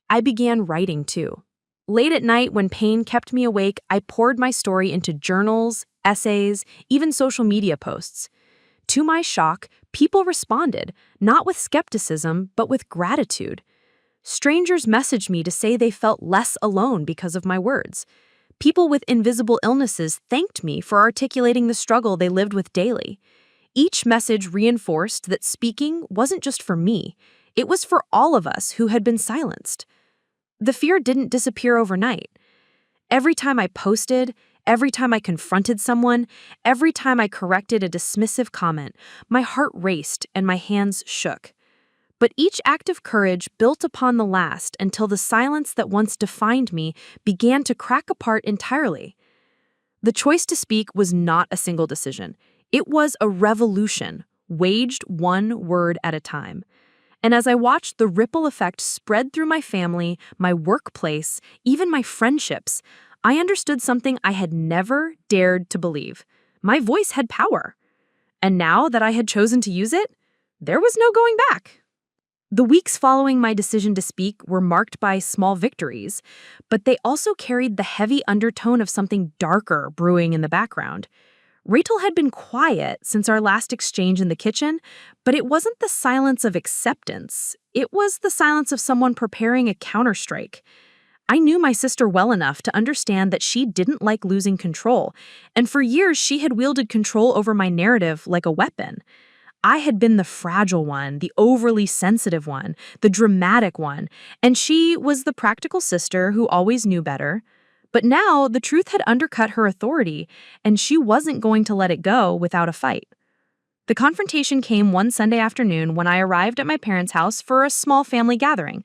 I began writing too. Late at night, when pain kept me awake, I poured my story into journals, essays, even social media posts. To my shock, people responded, not with skepticism, but with gratitude. Strangers messaged me to say they felt less alone because of my words. People with invisible illnesses thanked me for articulating the struggle they lived with daily. Each message reinforced that speaking wasn't just for me, it was for all of us who had been silenced. The fear didn't disappear overnight. Every time I posted, every time I confronted someone, every time I corrected a dismissive comment, my heart raced and my hands shook. But each act of courage built upon the last until the silence that once defined me began to crack apart entirely. The choice to speak was not a single decision. It was a revolution, waged one word at a time. And as I watched the ripple effect spread through my family, my workplace, even my friendships, I understood something I had never dared to believe. My voice had power. And now that I had chosen to use it, there was no going back. The weeks following my decision to speak were marked by small victories, but they also carried the heavy undertone of something darker brewing in the background. Rachel had been quiet since our last exchange in the kitchen, but it wasn't the silence of acceptance. It was the silence of someone preparing a counterstrike. I knew my sister well enough to understand that she didn't like losing control, and for years she had wielded control over my narrative like a weapon. I had been the fragile one, the overly sensitive one, the dramatic one, and she was the practical sister who always knew better. But now the truth had undercut her authority, and she wasn't going to let it go without a fight. The confrontation came one Sunday afternoon when I arrived at my parents' house for a small family gathering.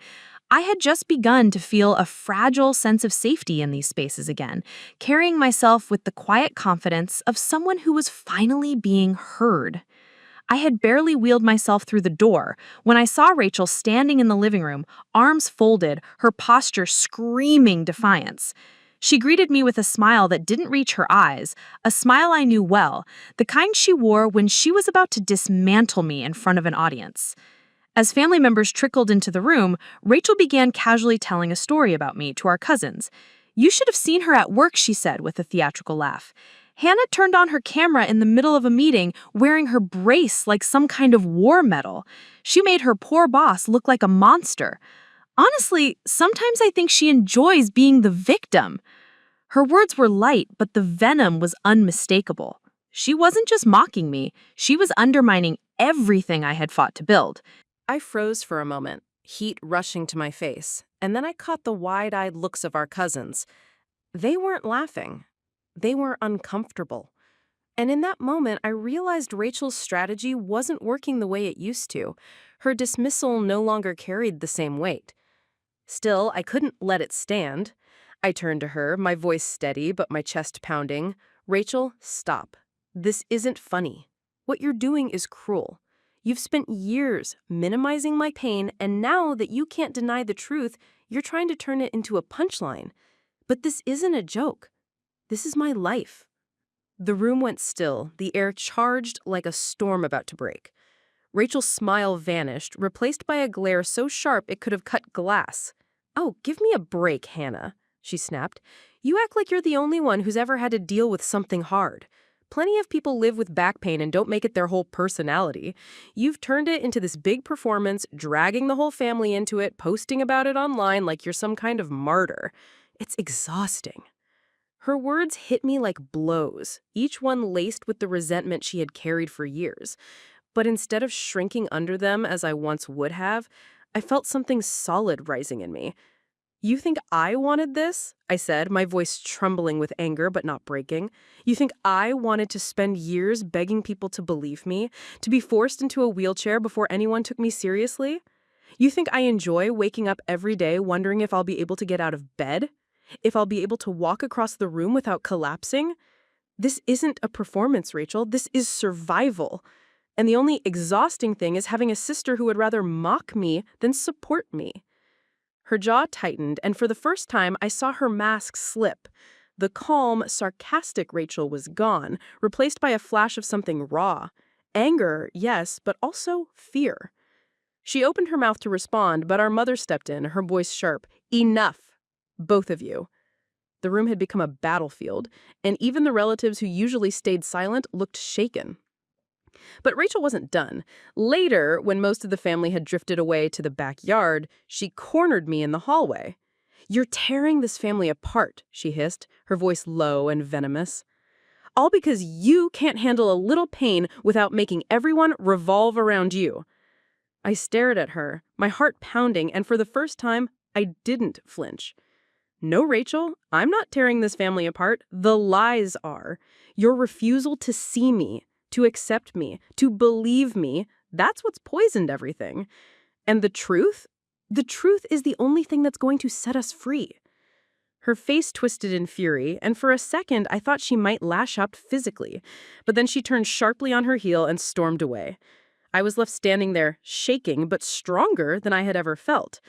I had just begun to feel a fragile sense of safety in these spaces again, carrying myself with the quiet confidence of someone who was finally being heard. I had barely wheeled myself through the door when I saw Rachel standing in the living room, arms folded, her posture screaming defiance. She greeted me with a smile that didn't reach her eyes, a smile I knew well, the kind she wore when she was about to dismantle me in front of an audience. As family members trickled into the room, Rachel began casually telling a story about me to our cousins. "You should have seen her at work," she said with a theatrical laugh. "Hannah turned on her camera in the middle of a meeting wearing her brace like some kind of war medal. She made her poor boss look like a monster. Honestly, sometimes I think she enjoys being the victim." Her words were light, but the venom was unmistakable. She wasn't just mocking me, she was undermining everything I had fought to build. I froze for a moment, heat rushing to my face, and then I caught the wide-eyed looks of our cousins. They weren't laughing. They were uncomfortable. And in that moment, I realized Rachel's strategy wasn't working the way it used to. Her dismissal no longer carried the same weight. Still, I couldn't let it stand. I turned to her, my voice steady but my chest pounding. "Rachel, stop. This isn't funny. What you're doing is cruel. You've spent years minimizing my pain, and now that you can't deny the truth, you're trying to turn it into a punchline. But this isn't a joke. This is my life." The room went still, the air charged like a storm about to break. Rachel's smile vanished, replaced by a glare so sharp it could have cut glass. "Oh, give me a break, Hannah," she snapped. "You act like you're the only one who's ever had to deal with something hard. Plenty of people live with back pain and don't make it their whole personality. You've turned it into this big performance, dragging the whole family into it, posting about it online like you're some kind of martyr. It's exhausting." Her words hit me like blows, each one laced with the resentment she had carried for years. But instead of shrinking under them as I once would have, I felt something solid rising in me. "You think I wanted this?" I said, my voice trembling with anger but not breaking. "You think I wanted to spend years begging people to believe me, to be forced into a wheelchair before anyone took me seriously? You think I enjoy waking up every day wondering if I'll be able to get out of bed? If I'll be able to walk across the room without collapsing? This isn't a performance, Rachel. This is survival. And the only exhausting thing is having a sister who would rather mock me than support me." Her jaw tightened, and for the first time, I saw her mask slip. The calm, sarcastic Rachel was gone, replaced by a flash of something raw. Anger, yes, but also fear. She opened her mouth to respond, but our mother stepped in, her voice sharp. "Enough. Both of you." The room had become a battlefield, and even the relatives who usually stayed silent looked shaken. But Rachel wasn't done. Later, when most of the family had drifted away to the backyard, she cornered me in the hallway. "You're tearing this family apart," she hissed, her voice low and venomous. "All because you can't handle a little pain without making everyone revolve around you." I stared at her, my heart pounding, and for the first time, I didn't flinch. "No, Rachel, I'm not tearing this family apart. The lies are. Your refusal to see me, to accept me, to believe me, that's what's poisoned everything. And the truth? The truth is the only thing that's going to set us free." Her face twisted in fury, and for a second I thought she might lash out physically. But then she turned sharply on her heel and stormed away. I was left standing there, shaking, but stronger than I had ever felt.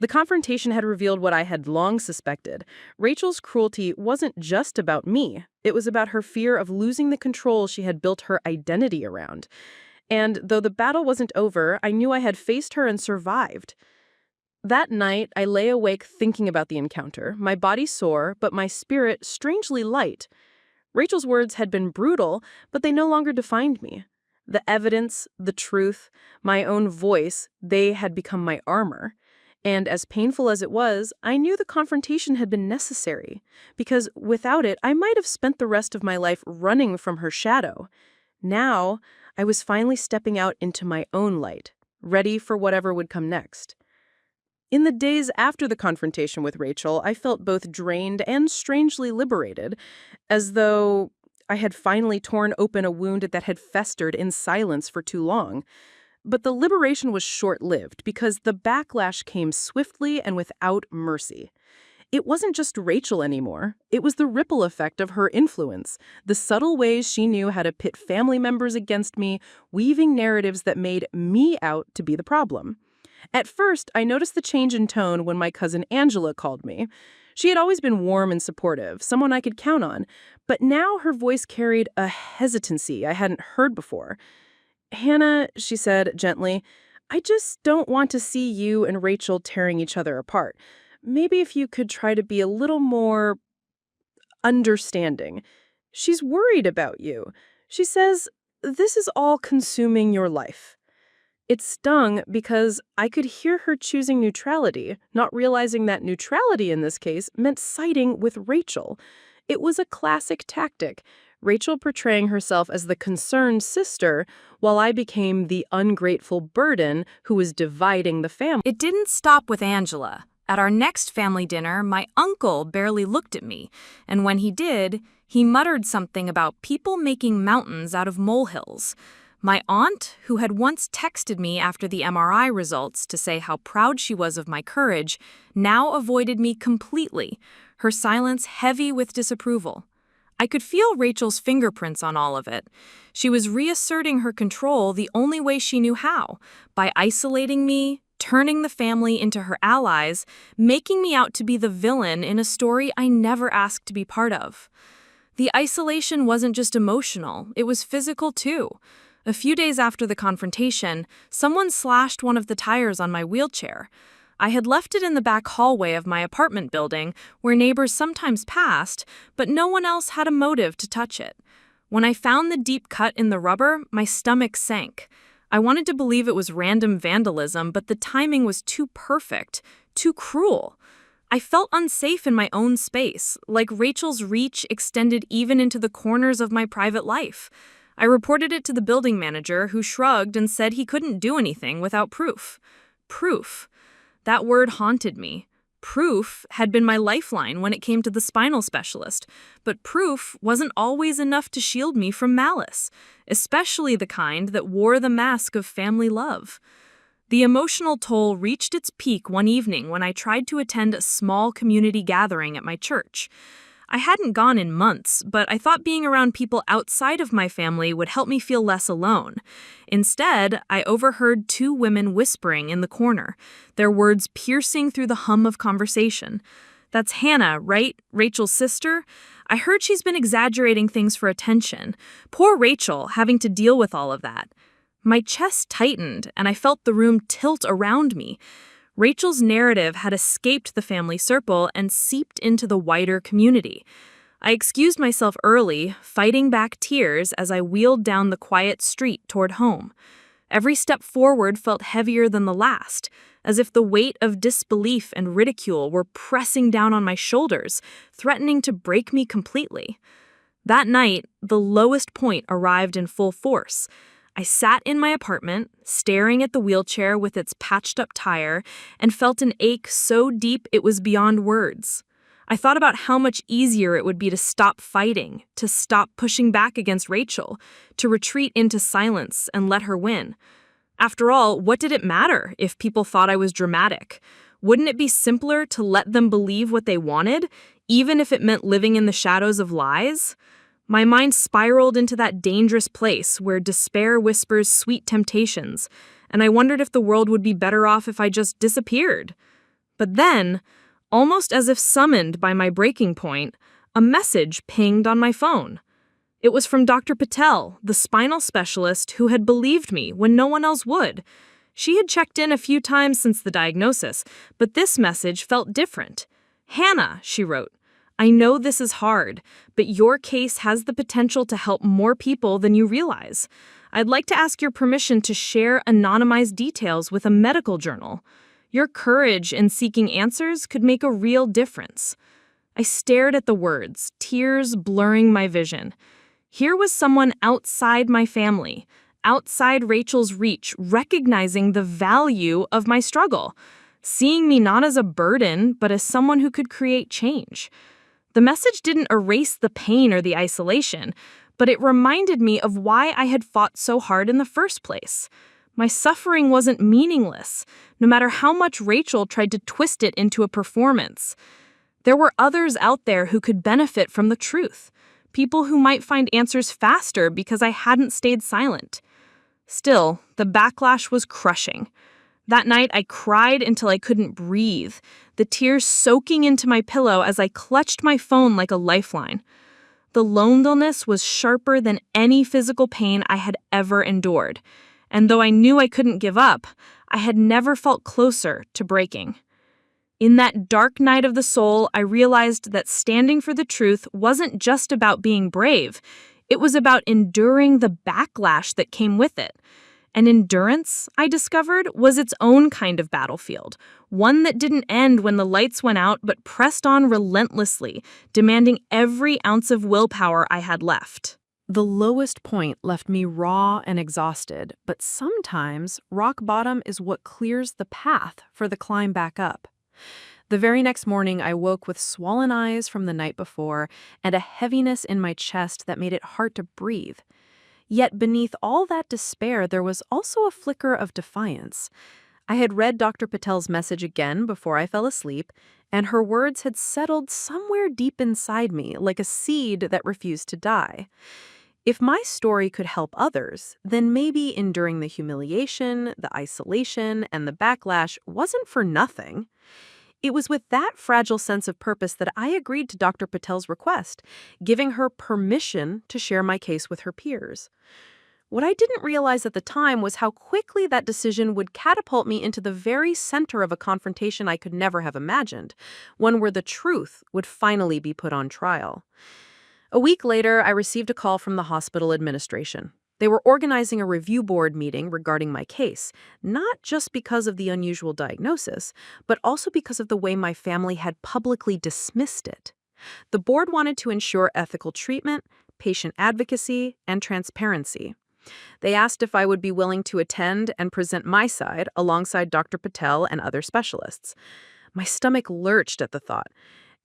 The confrontation had revealed what I had long suspected. Rachel's cruelty wasn't just about me. It was about her fear of losing the control she had built her identity around. And though the battle wasn't over, I knew I had faced her and survived. That night, I lay awake thinking about the encounter, my body sore, but my spirit strangely light. Rachel's words had been brutal, but they no longer defined me. The evidence, the truth, my own voice, they had become my armor. And as painful as it was, I knew the confrontation had been necessary, because without it, I might have spent the rest of my life running from her shadow. Now, I was finally stepping out into my own light, ready for whatever would come next. In the days after the confrontation with Rachel, I felt both drained and strangely liberated, as though I had finally torn open a wound that had festered in silence for too long. But the liberation was short-lived because the backlash came swiftly and without mercy. It wasn't just Rachel anymore. It was the ripple effect of her influence, the subtle ways she knew how to pit family members against me, weaving narratives that made me out to be the problem. At first, I noticed the change in tone when my cousin Angela called me. She had always been warm and supportive, someone I could count on, but now her voice carried a hesitancy I hadn't heard before. "Hannah," she said gently, "I just don't want to see you and Rachel tearing each other apart. Maybe if you could try to be a little more understanding. She's worried about you. She says this is all consuming your life." It stung because I could hear her choosing neutrality, not realizing that neutrality in this case meant siding with Rachel. It was a classic tactic, Rachel portraying herself as the concerned sister, while I became the ungrateful burden who was dividing the family. It didn't stop with Angela. At our next family dinner, my uncle barely looked at me, and when he did, he muttered something about people making mountains out of molehills. My aunt, who had once texted me after the MRI results to say how proud she was of my courage, now avoided me completely, her silence heavy with disapproval. I could feel Rachel's fingerprints on all of it. She was reasserting her control the only way she knew how, by isolating me, turning the family into her allies, making me out to be the villain in a story I never asked to be part of. The isolation wasn't just emotional, it was physical too. A few days after the confrontation, someone slashed one of the tires on my wheelchair. I had left it in the back hallway of my apartment building, where neighbors sometimes passed, but no one else had a motive to touch it. When I found the deep cut in the rubber, my stomach sank. I wanted to believe it was random vandalism, but the timing was too perfect, too cruel. I felt unsafe in my own space, like Rachel's reach extended even into the corners of my private life. I reported it to the building manager, who shrugged and said he couldn't do anything without proof. Proof. That word haunted me. Proof had been my lifeline when it came to the spinal specialist, but proof wasn't always enough to shield me from malice, especially the kind that wore the mask of family love. The emotional toll reached its peak one evening when I tried to attend a small community gathering at my church. I hadn't gone in months, but I thought being around people outside of my family would help me feel less alone. Instead, I overheard two women whispering in the corner, their words piercing through the hum of conversation. "That's Hannah, right? Rachel's sister? I heard she's been exaggerating things for attention. Poor Rachel, having to deal with all of that." My chest tightened, and I felt the room tilt around me. Rachel's narrative had escaped the family circle and seeped into the wider community. I excused myself early, fighting back tears as I wheeled down the quiet street toward home. Every step forward felt heavier than the last, as if the weight of disbelief and ridicule were pressing down on my shoulders, threatening to break me completely. That night, the lowest point arrived in full force. I sat in my apartment, staring at the wheelchair with its patched-up tire, and felt an ache so deep it was beyond words. I thought about how much easier it would be to stop fighting, to stop pushing back against Rachel, to retreat into silence and let her win. After all, what did it matter if people thought I was dramatic? Wouldn't it be simpler to let them believe what they wanted, even if it meant living in the shadows of lies? My mind spiraled into that dangerous place where despair whispers sweet temptations, and I wondered if the world would be better off if I just disappeared. But then, almost as if summoned by my breaking point, a message pinged on my phone. It was from Dr. Patel, the spinal specialist who had believed me when no one else would. She had checked in a few times since the diagnosis, but this message felt different. "Hannah," she wrote, "I know this is hard, but your case has the potential to help more people than you realize. I'd like to ask your permission to share anonymized details with a medical journal. Your courage in seeking answers could make a real difference." I stared at the words, tears blurring my vision. Here was someone outside my family, outside Rachel's reach, recognizing the value of my struggle, seeing me not as a burden, but as someone who could create change. The message didn't erase the pain or the isolation, but it reminded me of why I had fought so hard in the first place. My suffering wasn't meaningless, no matter how much Rachel tried to twist it into a performance. There were others out there who could benefit from the truth, people who might find answers faster because I hadn't stayed silent. Still, the backlash was crushing. That night, I cried until I couldn't breathe, the tears soaking into my pillow as I clutched my phone like a lifeline. The loneliness was sharper than any physical pain I had ever endured, and though I knew I couldn't give up, I had never felt closer to breaking. In that dark night of the soul, I realized that standing for the truth wasn't just about being brave. It was about enduring the backlash that came with it. And endurance, I discovered, was its own kind of battlefield, one that didn't end when the lights went out but pressed on relentlessly, demanding every ounce of willpower I had left. The lowest point left me raw and exhausted, but sometimes rock bottom is what clears the path for the climb back up. The very next morning, I woke with swollen eyes from the night before and a heaviness in my chest that made it hard to breathe. Yet beneath all that despair, there was also a flicker of defiance. I had read Dr. Patel's message again before I fell asleep, and her words had settled somewhere deep inside me, like a seed that refused to die. If my story could help others, then maybe enduring the humiliation, the isolation, and the backlash wasn't for nothing. It was with that fragile sense of purpose that I agreed to Dr. Patel's request, giving her permission to share my case with her peers. What I didn't realize at the time was how quickly that decision would catapult me into the very center of a confrontation I could never have imagined, one where the truth would finally be put on trial. A week later, I received a call from the hospital administration. They were organizing a review board meeting regarding my case, not just because of the unusual diagnosis, but also because of the way my family had publicly dismissed it. The board wanted to ensure ethical treatment, patient advocacy, and transparency. They asked if I would be willing to attend and present my side alongside Dr. Patel and other specialists. My stomach lurched at the thought.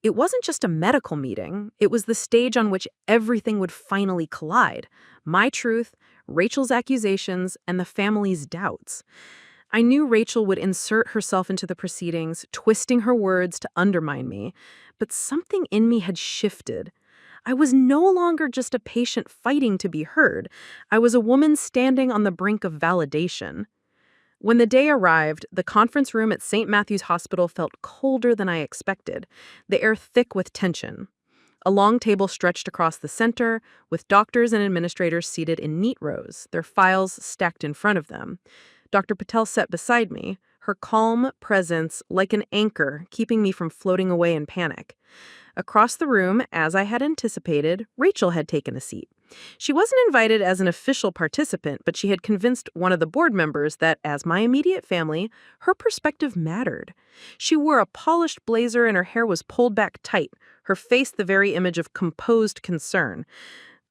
It wasn't just a medical meeting, it was the stage on which everything would finally collide. My truth, Rachel's accusations, and the family's doubts. I knew Rachel would insert herself into the proceedings, twisting her words to undermine me, but something in me had shifted. I was no longer just a patient fighting to be heard. I was a woman standing on the brink of validation. When the day arrived, the conference room at St. Matthew's Hospital felt colder than I expected, the air thick with tension. A long table stretched across the center, with doctors and administrators seated in neat rows, their files stacked in front of them. Dr. Patel sat beside me, her calm presence like an anchor keeping me from floating away in panic. Across the room, as I had anticipated, Rachel had taken a seat. She wasn't invited as an official participant, but she had convinced one of the board members that, as my immediate family, her perspective mattered. She wore a polished blazer and her hair was pulled back tight, her face the very image of composed concern.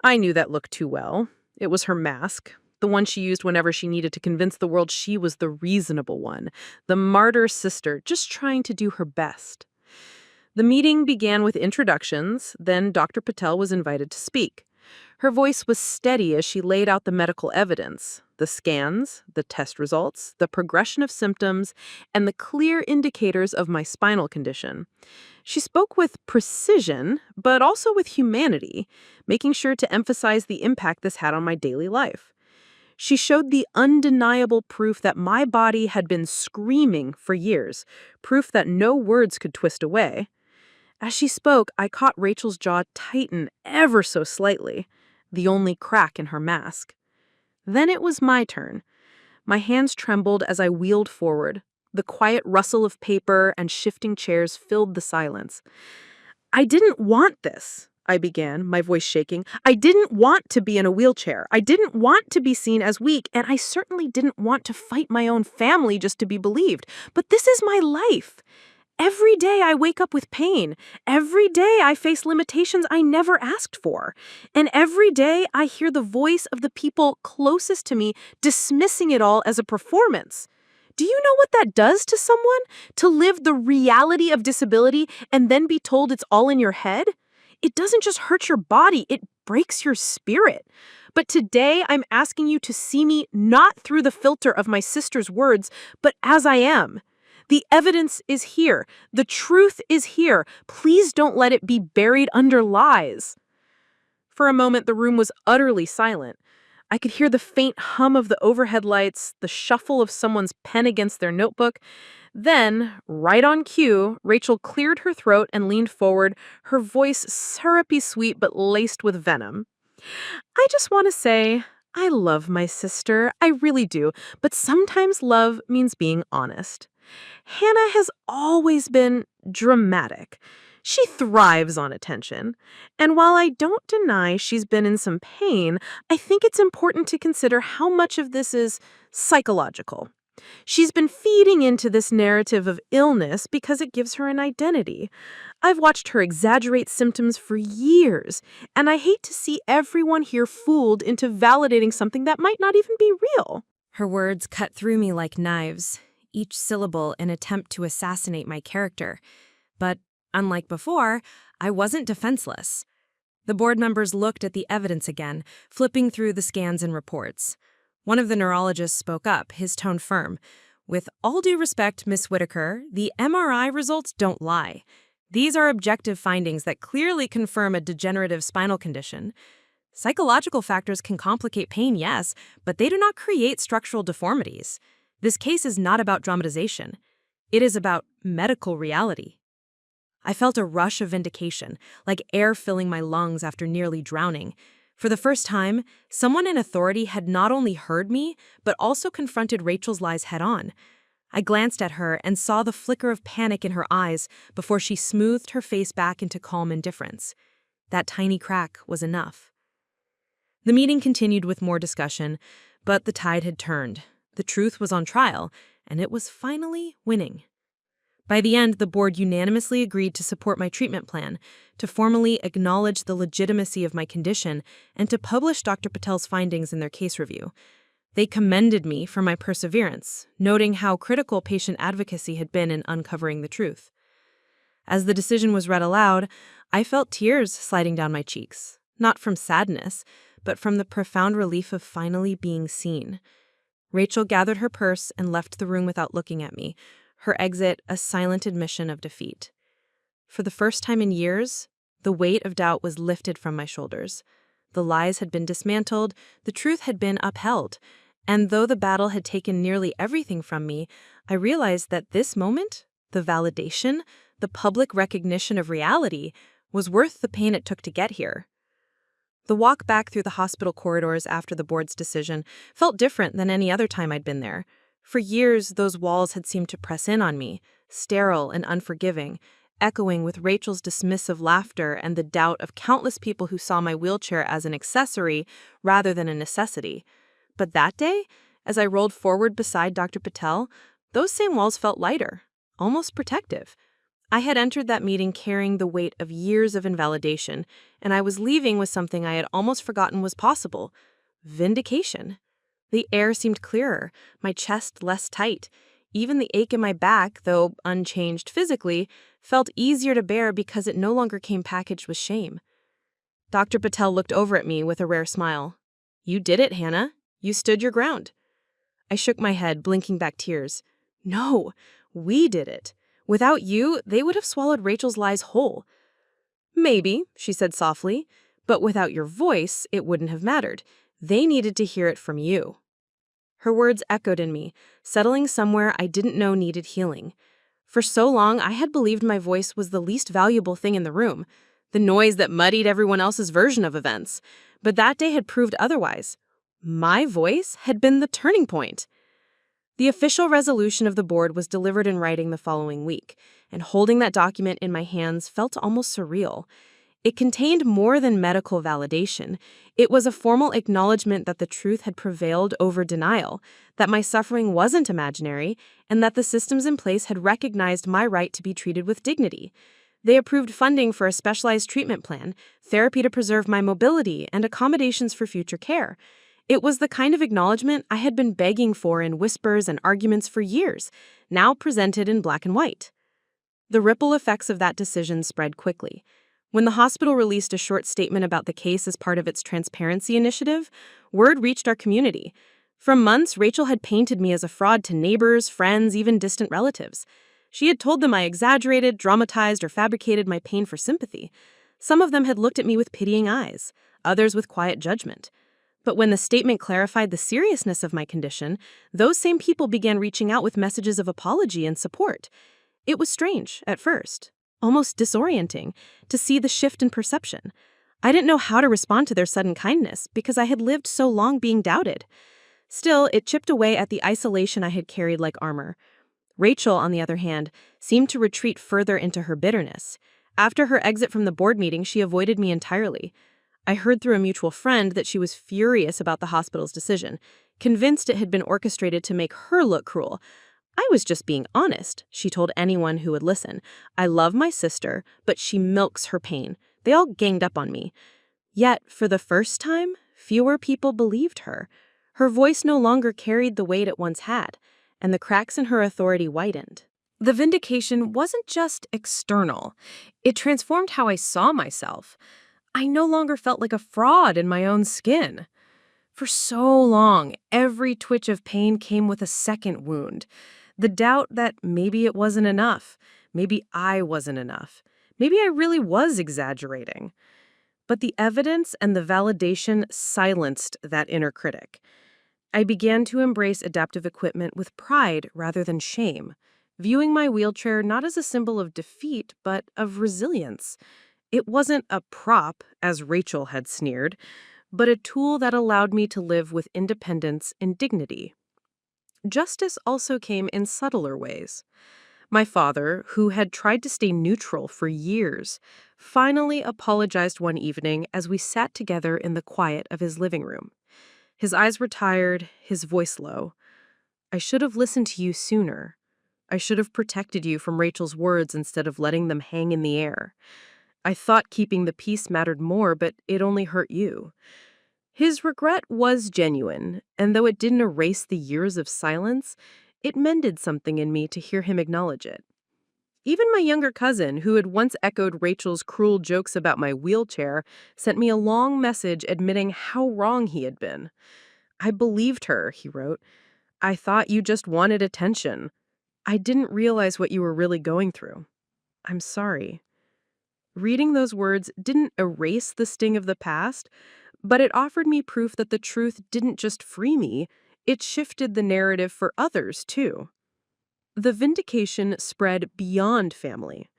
I knew that look too well. It was her mask, the one she used whenever she needed to convince the world she was the reasonable one, the martyr sister, just trying to do her best. The meeting began with introductions, then Dr. Patel was invited to speak. Her voice was steady as she laid out the medical evidence, the scans, the test results, the progression of symptoms, and the clear indicators of my spinal condition. She spoke with precision, but also with humanity, making sure to emphasize the impact this had on my daily life. She showed the undeniable proof that my body had been screaming for years, proof that no words could twist away. As she spoke, I caught Rachel's jaw tighten ever so slightly, the only crack in her mask. Then it was my turn. My hands trembled as I wheeled forward. The quiet rustle of paper and shifting chairs filled the silence. "I didn't want this," I began, my voice shaking. "I didn't want to be in a wheelchair. I didn't want to be seen as weak, and I certainly didn't want to fight my own family just to be believed. But this is my life. Every day I wake up with pain. Every day I face limitations I never asked for. And every day I hear the voice of the people closest to me dismissing it all as a performance. Do you know what that does to someone? To live the reality of disability and then be told it's all in your head? It doesn't just hurt your body, it breaks your spirit. But today, I'm asking you to see me not through the filter of my sister's words, but as I am. The evidence is here. The truth is here. Please don't let it be buried under lies. For a moment, the room was utterly silent. I could hear the faint hum of the overhead lights, the shuffle of someone's pen against their notebook. Then, right on cue, Rachel cleared her throat and leaned forward, her voice syrupy sweet but laced with venom. I just want to say, I love my sister, I really do, but sometimes love means being honest. Hannah has always been dramatic. She thrives on attention. And while I don't deny she's been in some pain, I think it's important to consider how much of this is psychological. She's been feeding into this narrative of illness because it gives her an identity. I've watched her exaggerate symptoms for years, and I hate to see everyone here fooled into validating something that might not even be real. Her words cut through me like knives, each syllable an attempt to assassinate my character. But unlike before, I wasn't defenseless. The board members looked at the evidence again, flipping through the scans and reports. One of the neurologists spoke up, his tone firm. With all due respect, Miss Whitaker, the MRI results don't lie. These are objective findings that clearly confirm a degenerative spinal condition. Psychological factors can complicate pain, yes, but they do not create structural deformities. This case is not about dramatization. It is about medical reality. I felt a rush of vindication, like air filling my lungs after nearly drowning. For the first time, someone in authority had not only heard me, but also confronted Rachel's lies head-on. I glanced at her and saw the flicker of panic in her eyes before she smoothed her face back into calm indifference. That tiny crack was enough. The meeting continued with more discussion, but the tide had turned. The truth was on trial, and it was finally winning. By the end, the board unanimously agreed to support my treatment plan, to formally acknowledge the legitimacy of my condition, and to publish Dr. Patel's findings in their case review. They commended me for my perseverance, noting how critical patient advocacy had been in uncovering the truth. As the decision was read aloud, I felt tears sliding down my cheeks, not from sadness, but from the profound relief of finally being seen. Rachel gathered her purse and left the room without looking at me, her exit a silent admission of defeat. For the first time in years, the weight of doubt was lifted from my shoulders. The lies had been dismantled, the truth had been upheld, and though the battle had taken nearly everything from me, I realized that this moment, the validation, the public recognition of reality, was worth the pain it took to get here. The walk back through the hospital corridors after the board's decision felt different than any other time I'd been there. For years, those walls had seemed to press in on me, sterile and unforgiving, echoing with Rachel's dismissive laughter and the doubt of countless people who saw my wheelchair as an accessory rather than a necessity. But that day, as I rolled forward beside Dr. Patel, those same walls felt lighter, almost protective. I had entered that meeting carrying the weight of years of invalidation, and I was leaving with something I had almost forgotten was possible: vindication. The air seemed clearer, my chest less tight. Even the ache in my back, though unchanged physically, felt easier to bear because it no longer came packaged with shame. Dr. Patel looked over at me with a rare smile. "You did it, Hannah. You stood your ground." I shook my head, blinking back tears. "No, we did it. Without you, they would have swallowed Rachel's lies whole." "Maybe," she said softly, "but without your voice, it wouldn't have mattered. They needed to hear it from you." Her words echoed in me, settling somewhere I didn't know needed healing. For so long, I had believed my voice was the least valuable thing in the room, the noise that muddied everyone else's version of events. But that day had proved otherwise. My voice had been the turning point. The official resolution of the board was delivered in writing the following week, and holding that document in my hands felt almost surreal. It contained more than medical validation. It was a formal acknowledgement that the truth had prevailed over denial, that my suffering wasn't imaginary, and that the systems in place had recognized my right to be treated with dignity. They approved funding for a specialized treatment plan, therapy to preserve my mobility, and accommodations for future care. It was the kind of acknowledgement I had been begging for in whispers and arguments for years, now presented in black and white. The ripple effects of that decision spread quickly. When the hospital released a short statement about the case as part of its transparency initiative, word reached our community. For months, Rachel had painted me as a fraud to neighbors, friends, even distant relatives. She had told them I exaggerated, dramatized, or fabricated my pain for sympathy. Some of them had looked at me with pitying eyes, others with quiet judgment. But when the statement clarified the seriousness of my condition, those same people began reaching out with messages of apology and support. It was strange at first, almost disorienting, to see the shift in perception. I didn't know how to respond to their sudden kindness because I had lived so long being doubted. Still, it chipped away at the isolation I had carried like armor. Rachel, on the other hand, seemed to retreat further into her bitterness. After her exit from the board meeting, she avoided me entirely. I heard through a mutual friend that she was furious about the hospital's decision, convinced it had been orchestrated to make her look cruel. I was just being honest, she told anyone who would listen. I love my sister, but she milks her pain. They all ganged up on me. Yet, for the first time, fewer people believed her. Her voice no longer carried the weight it once had, and the cracks in her authority widened. The vindication wasn't just external. It transformed how I saw myself. I no longer felt like a fraud in my own skin. For so long, every twitch of pain came with a second wound. The doubt that maybe it wasn't enough. Maybe I wasn't enough. Maybe I really was exaggerating. But the evidence and the validation silenced that inner critic. I began to embrace adaptive equipment with pride rather than shame, viewing my wheelchair not as a symbol of defeat, but of resilience. It wasn't a prop, as Rachel had sneered, but a tool that allowed me to live with independence and dignity. Justice also came in subtler ways. My father, who had tried to stay neutral for years, finally apologized one evening as we sat together in the quiet of his living room. His eyes were tired, his voice low. I should have listened to you sooner. I should have protected you from Rachel's words instead of letting them hang in the air. I thought keeping the peace mattered more, but it only hurt you. His regret was genuine, and though it didn't erase the years of silence, it mended something in me to hear him acknowledge it. Even my younger cousin, who had once echoed Rachel's cruel jokes about my wheelchair, sent me a long message admitting how wrong he had been. I believed her, he wrote. I thought you just wanted attention. I didn't realize what you were really going through. I'm sorry. Reading those words didn't erase the sting of the past, but it offered me proof that the truth didn't just free me, it shifted the narrative for others, too. The vindication spread beyond family.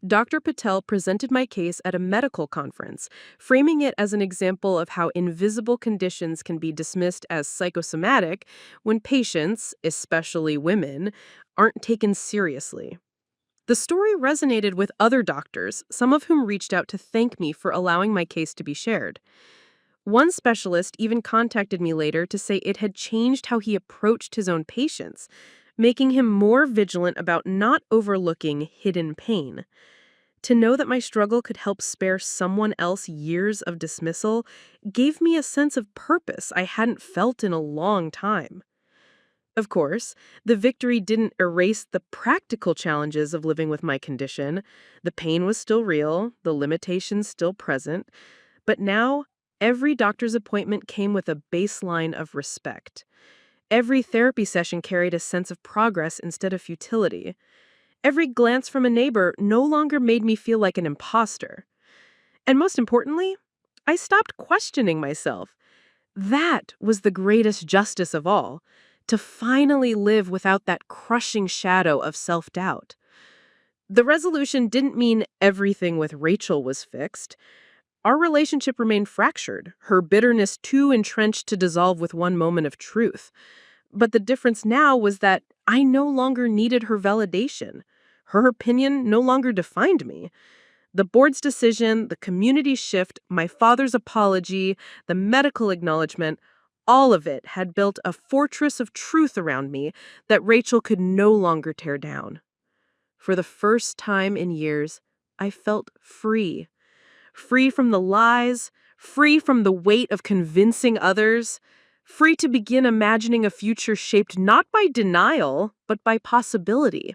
Dr. Patel presented my case at a medical conference, framing it as an example of how invisible conditions can be dismissed as psychosomatic when patients, especially women, aren't taken seriously. The story resonated with other doctors, some of whom reached out to thank me for allowing my case to be shared. One specialist even contacted me later to say it had changed how he approached his own patients, making him more vigilant about not overlooking hidden pain. To know that my struggle could help spare someone else years of dismissal gave me a sense of purpose I hadn't felt in a long time. Of course, the victory didn't erase the practical challenges of living with my condition. The pain was still real, the limitations still present, but now every doctor's appointment came with a baseline of respect. Every therapy session carried a sense of progress instead of futility. Every glance from a neighbor no longer made me feel like an imposter. And most importantly, I stopped questioning myself. That was the greatest justice of all, to finally live without that crushing shadow of self-doubt. The resolution didn't mean everything with Rachel was fixed. Our relationship remained fractured, her bitterness too entrenched to dissolve with one moment of truth. But the difference now was that I no longer needed her validation. Her opinion no longer defined me. The board's decision, the community shift, my father's apology, the medical acknowledgement, all of it had built a fortress of truth around me that Rachel could no longer tear down. For the first time in years, I felt free. Free from the lies, free from the weight of convincing others, free to begin imagining a future shaped not by denial, but by possibility.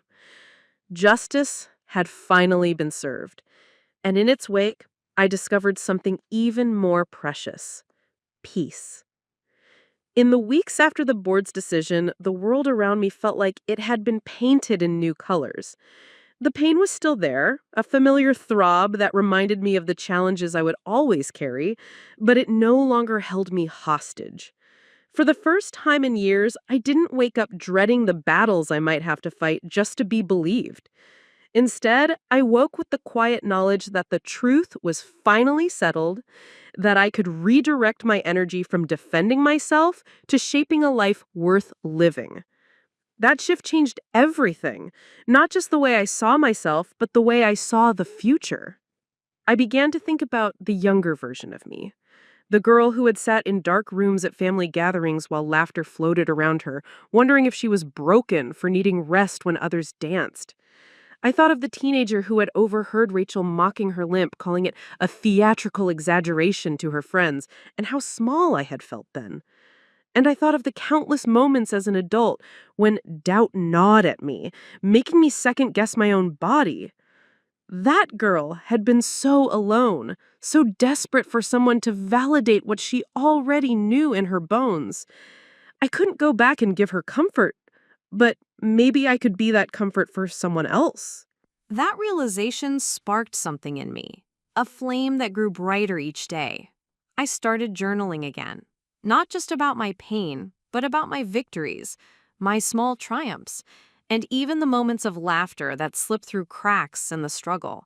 Justice had finally been served. And in its wake, I discovered something even more precious: peace. In the weeks after the board's decision, the world around me felt like it had been painted in new colors. The pain was still there, a familiar throb that reminded me of the challenges I would always carry, but it no longer held me hostage. For the first time in years, I didn't wake up dreading the battles I might have to fight just to be believed. Instead, I woke with the quiet knowledge that the truth was finally settled, that I could redirect my energy from defending myself to shaping a life worth living. That shift changed everything, not just the way I saw myself, but the way I saw the future. I began to think about the younger version of me, the girl who had sat in dark rooms at family gatherings while laughter floated around her, wondering if she was broken for needing rest when others danced. I thought of the teenager who had overheard Rachel mocking her limp, calling it a theatrical exaggeration to her friends, and how small I had felt then. And I thought of the countless moments as an adult when doubt gnawed at me, making me second-guess my own body. That girl had been so alone, so desperate for someone to validate what she already knew in her bones. I couldn't go back and give her comfort, but maybe I could be that comfort for someone else. That realization sparked something in me, a flame that grew brighter each day. I started journaling again, not just about my pain, but about my victories, my small triumphs, and even the moments of laughter that slipped through cracks in the struggle.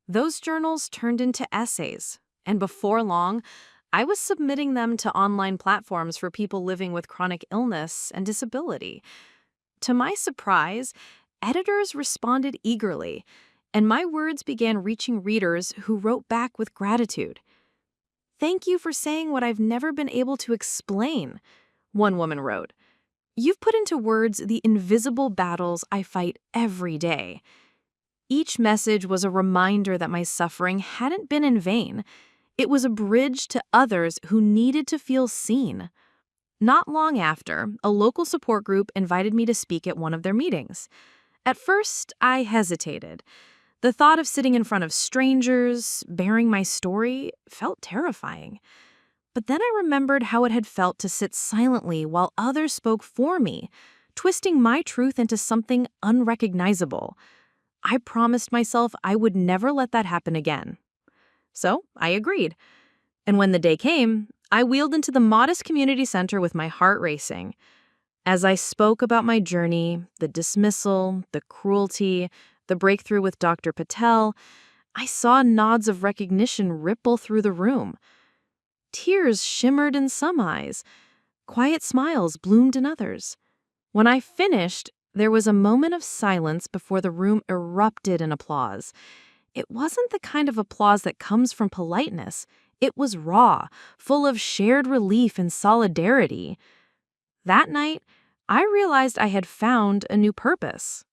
Those journals turned into essays, and before long, I was submitting them to online platforms for people living with chronic illness and disability. To my surprise, editors responded eagerly, and my words began reaching readers who wrote back with gratitude. "Thank you for saying what I've never been able to explain," one woman wrote. "You've put into words the invisible battles I fight every day." Each message was a reminder that my suffering hadn't been in vain. It was a bridge to others who needed to feel seen. Not long after, a local support group invited me to speak at one of their meetings. At first, I hesitated. The thought of sitting in front of strangers, bearing my story, felt terrifying. But then I remembered how it had felt to sit silently while others spoke for me, twisting my truth into something unrecognizable. I promised myself I would never let that happen again. So I agreed. And when the day came, I wheeled into the modest community center with my heart racing. As I spoke about my journey, the dismissal, the cruelty, the breakthrough with Dr. Patel, I saw nods of recognition ripple through the room. Tears shimmered in some eyes. Quiet smiles bloomed in others. When I finished, there was a moment of silence before the room erupted in applause. It wasn't the kind of applause that comes from politeness. It was raw, full of shared relief and solidarity. That night, I realized I had found a new purpose.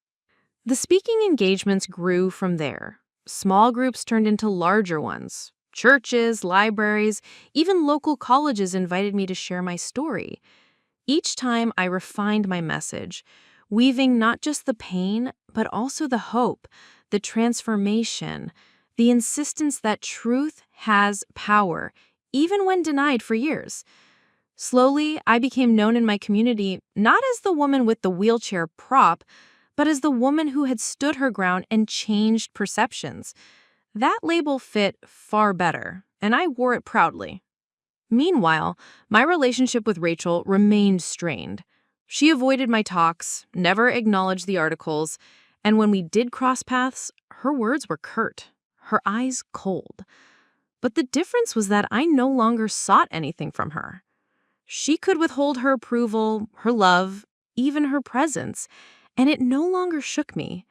The speaking engagements grew from there. Small groups turned into larger ones. Churches, libraries, even local colleges invited me to share my story. Each time I refined my message, weaving not just the pain, but also the hope, the transformation, the insistence that truth has power, even when denied for years. Slowly, I became known in my community not as the woman with the wheelchair prop, but as the woman who had stood her ground and changed perceptions. That label fit far better, and I wore it proudly. Meanwhile, my relationship with Rachel remained strained. She avoided my talks, never acknowledged the articles, and when we did cross paths, her words were curt, her eyes cold. But the difference was that I no longer sought anything from her. She could withhold her approval, her love, even her presence, and it no longer shook me.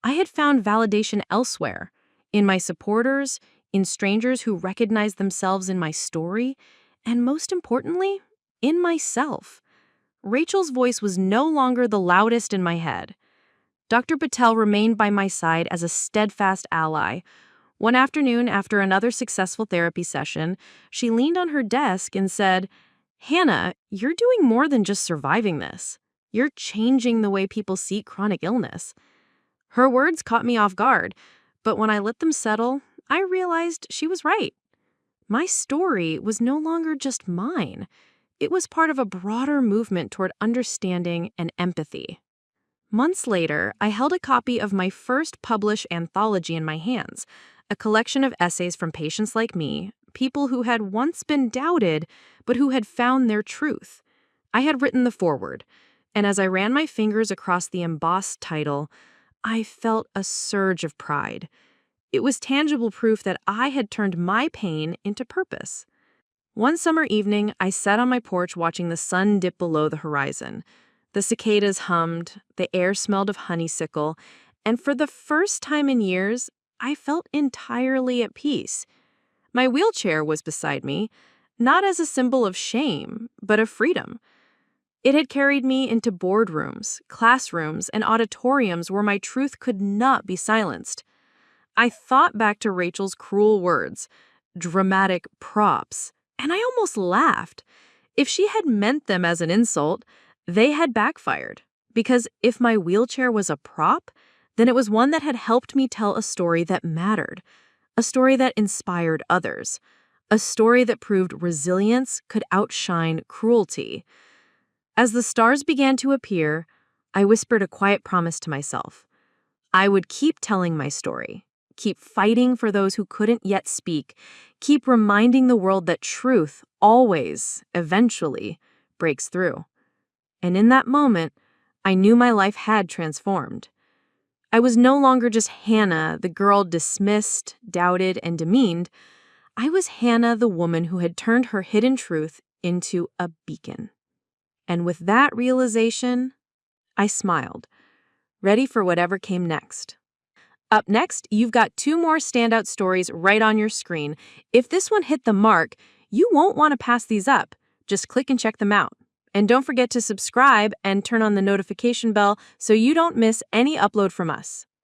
I had found validation elsewhere, in my supporters, in strangers who recognized themselves in my story, and most importantly, in myself. Rachel's voice was no longer the loudest in my head. Dr. Patel remained by my side as a steadfast ally. One afternoon, after another successful therapy session, she leaned on her desk and said, "Hannah, you're doing more than just surviving this. You're changing the way people see chronic illness." Her words caught me off guard, but when I let them settle, I realized she was right. My story was no longer just mine. It was part of a broader movement toward understanding and empathy. Months later, I held a copy of my first published anthology in my hands, a collection of essays from patients like me, people who had once been doubted, but who had found their truth. I had written the foreword, and as I ran my fingers across the embossed title, I felt a surge of pride. It was tangible proof that I had turned my pain into purpose. One summer evening, I sat on my porch watching the sun dip below the horizon. The cicadas hummed, the air smelled of honeysuckle, and for the first time in years, I felt entirely at peace. My wheelchair was beside me, not as a symbol of shame, but of freedom. It had carried me into boardrooms, classrooms, and auditoriums where my truth could not be silenced. I thought back to Rachel's cruel words, dramatic props, and I almost laughed. If she had meant them as an insult, they had backfired. Because if my wheelchair was a prop, then it was one that had helped me tell a story that mattered, a story that inspired others, a story that proved resilience could outshine cruelty. As the stars began to appear, I whispered a quiet promise to myself. I would keep telling my story, keep fighting for those who couldn't yet speak, keep reminding the world that truth always, eventually, breaks through. And in that moment, I knew my life had transformed. I was no longer just Hannah, the girl dismissed, doubted, and demeaned. I was Hannah, the woman who had turned her hidden truth into a beacon. And with that realization, I smiled, ready for whatever came next. Up next, you've got 2 more standout stories right on your screen. If this one hit the mark, you won't want to pass these up. Just click and check them out. And don't forget to subscribe and turn on the notification bell so you don't miss any upload from us.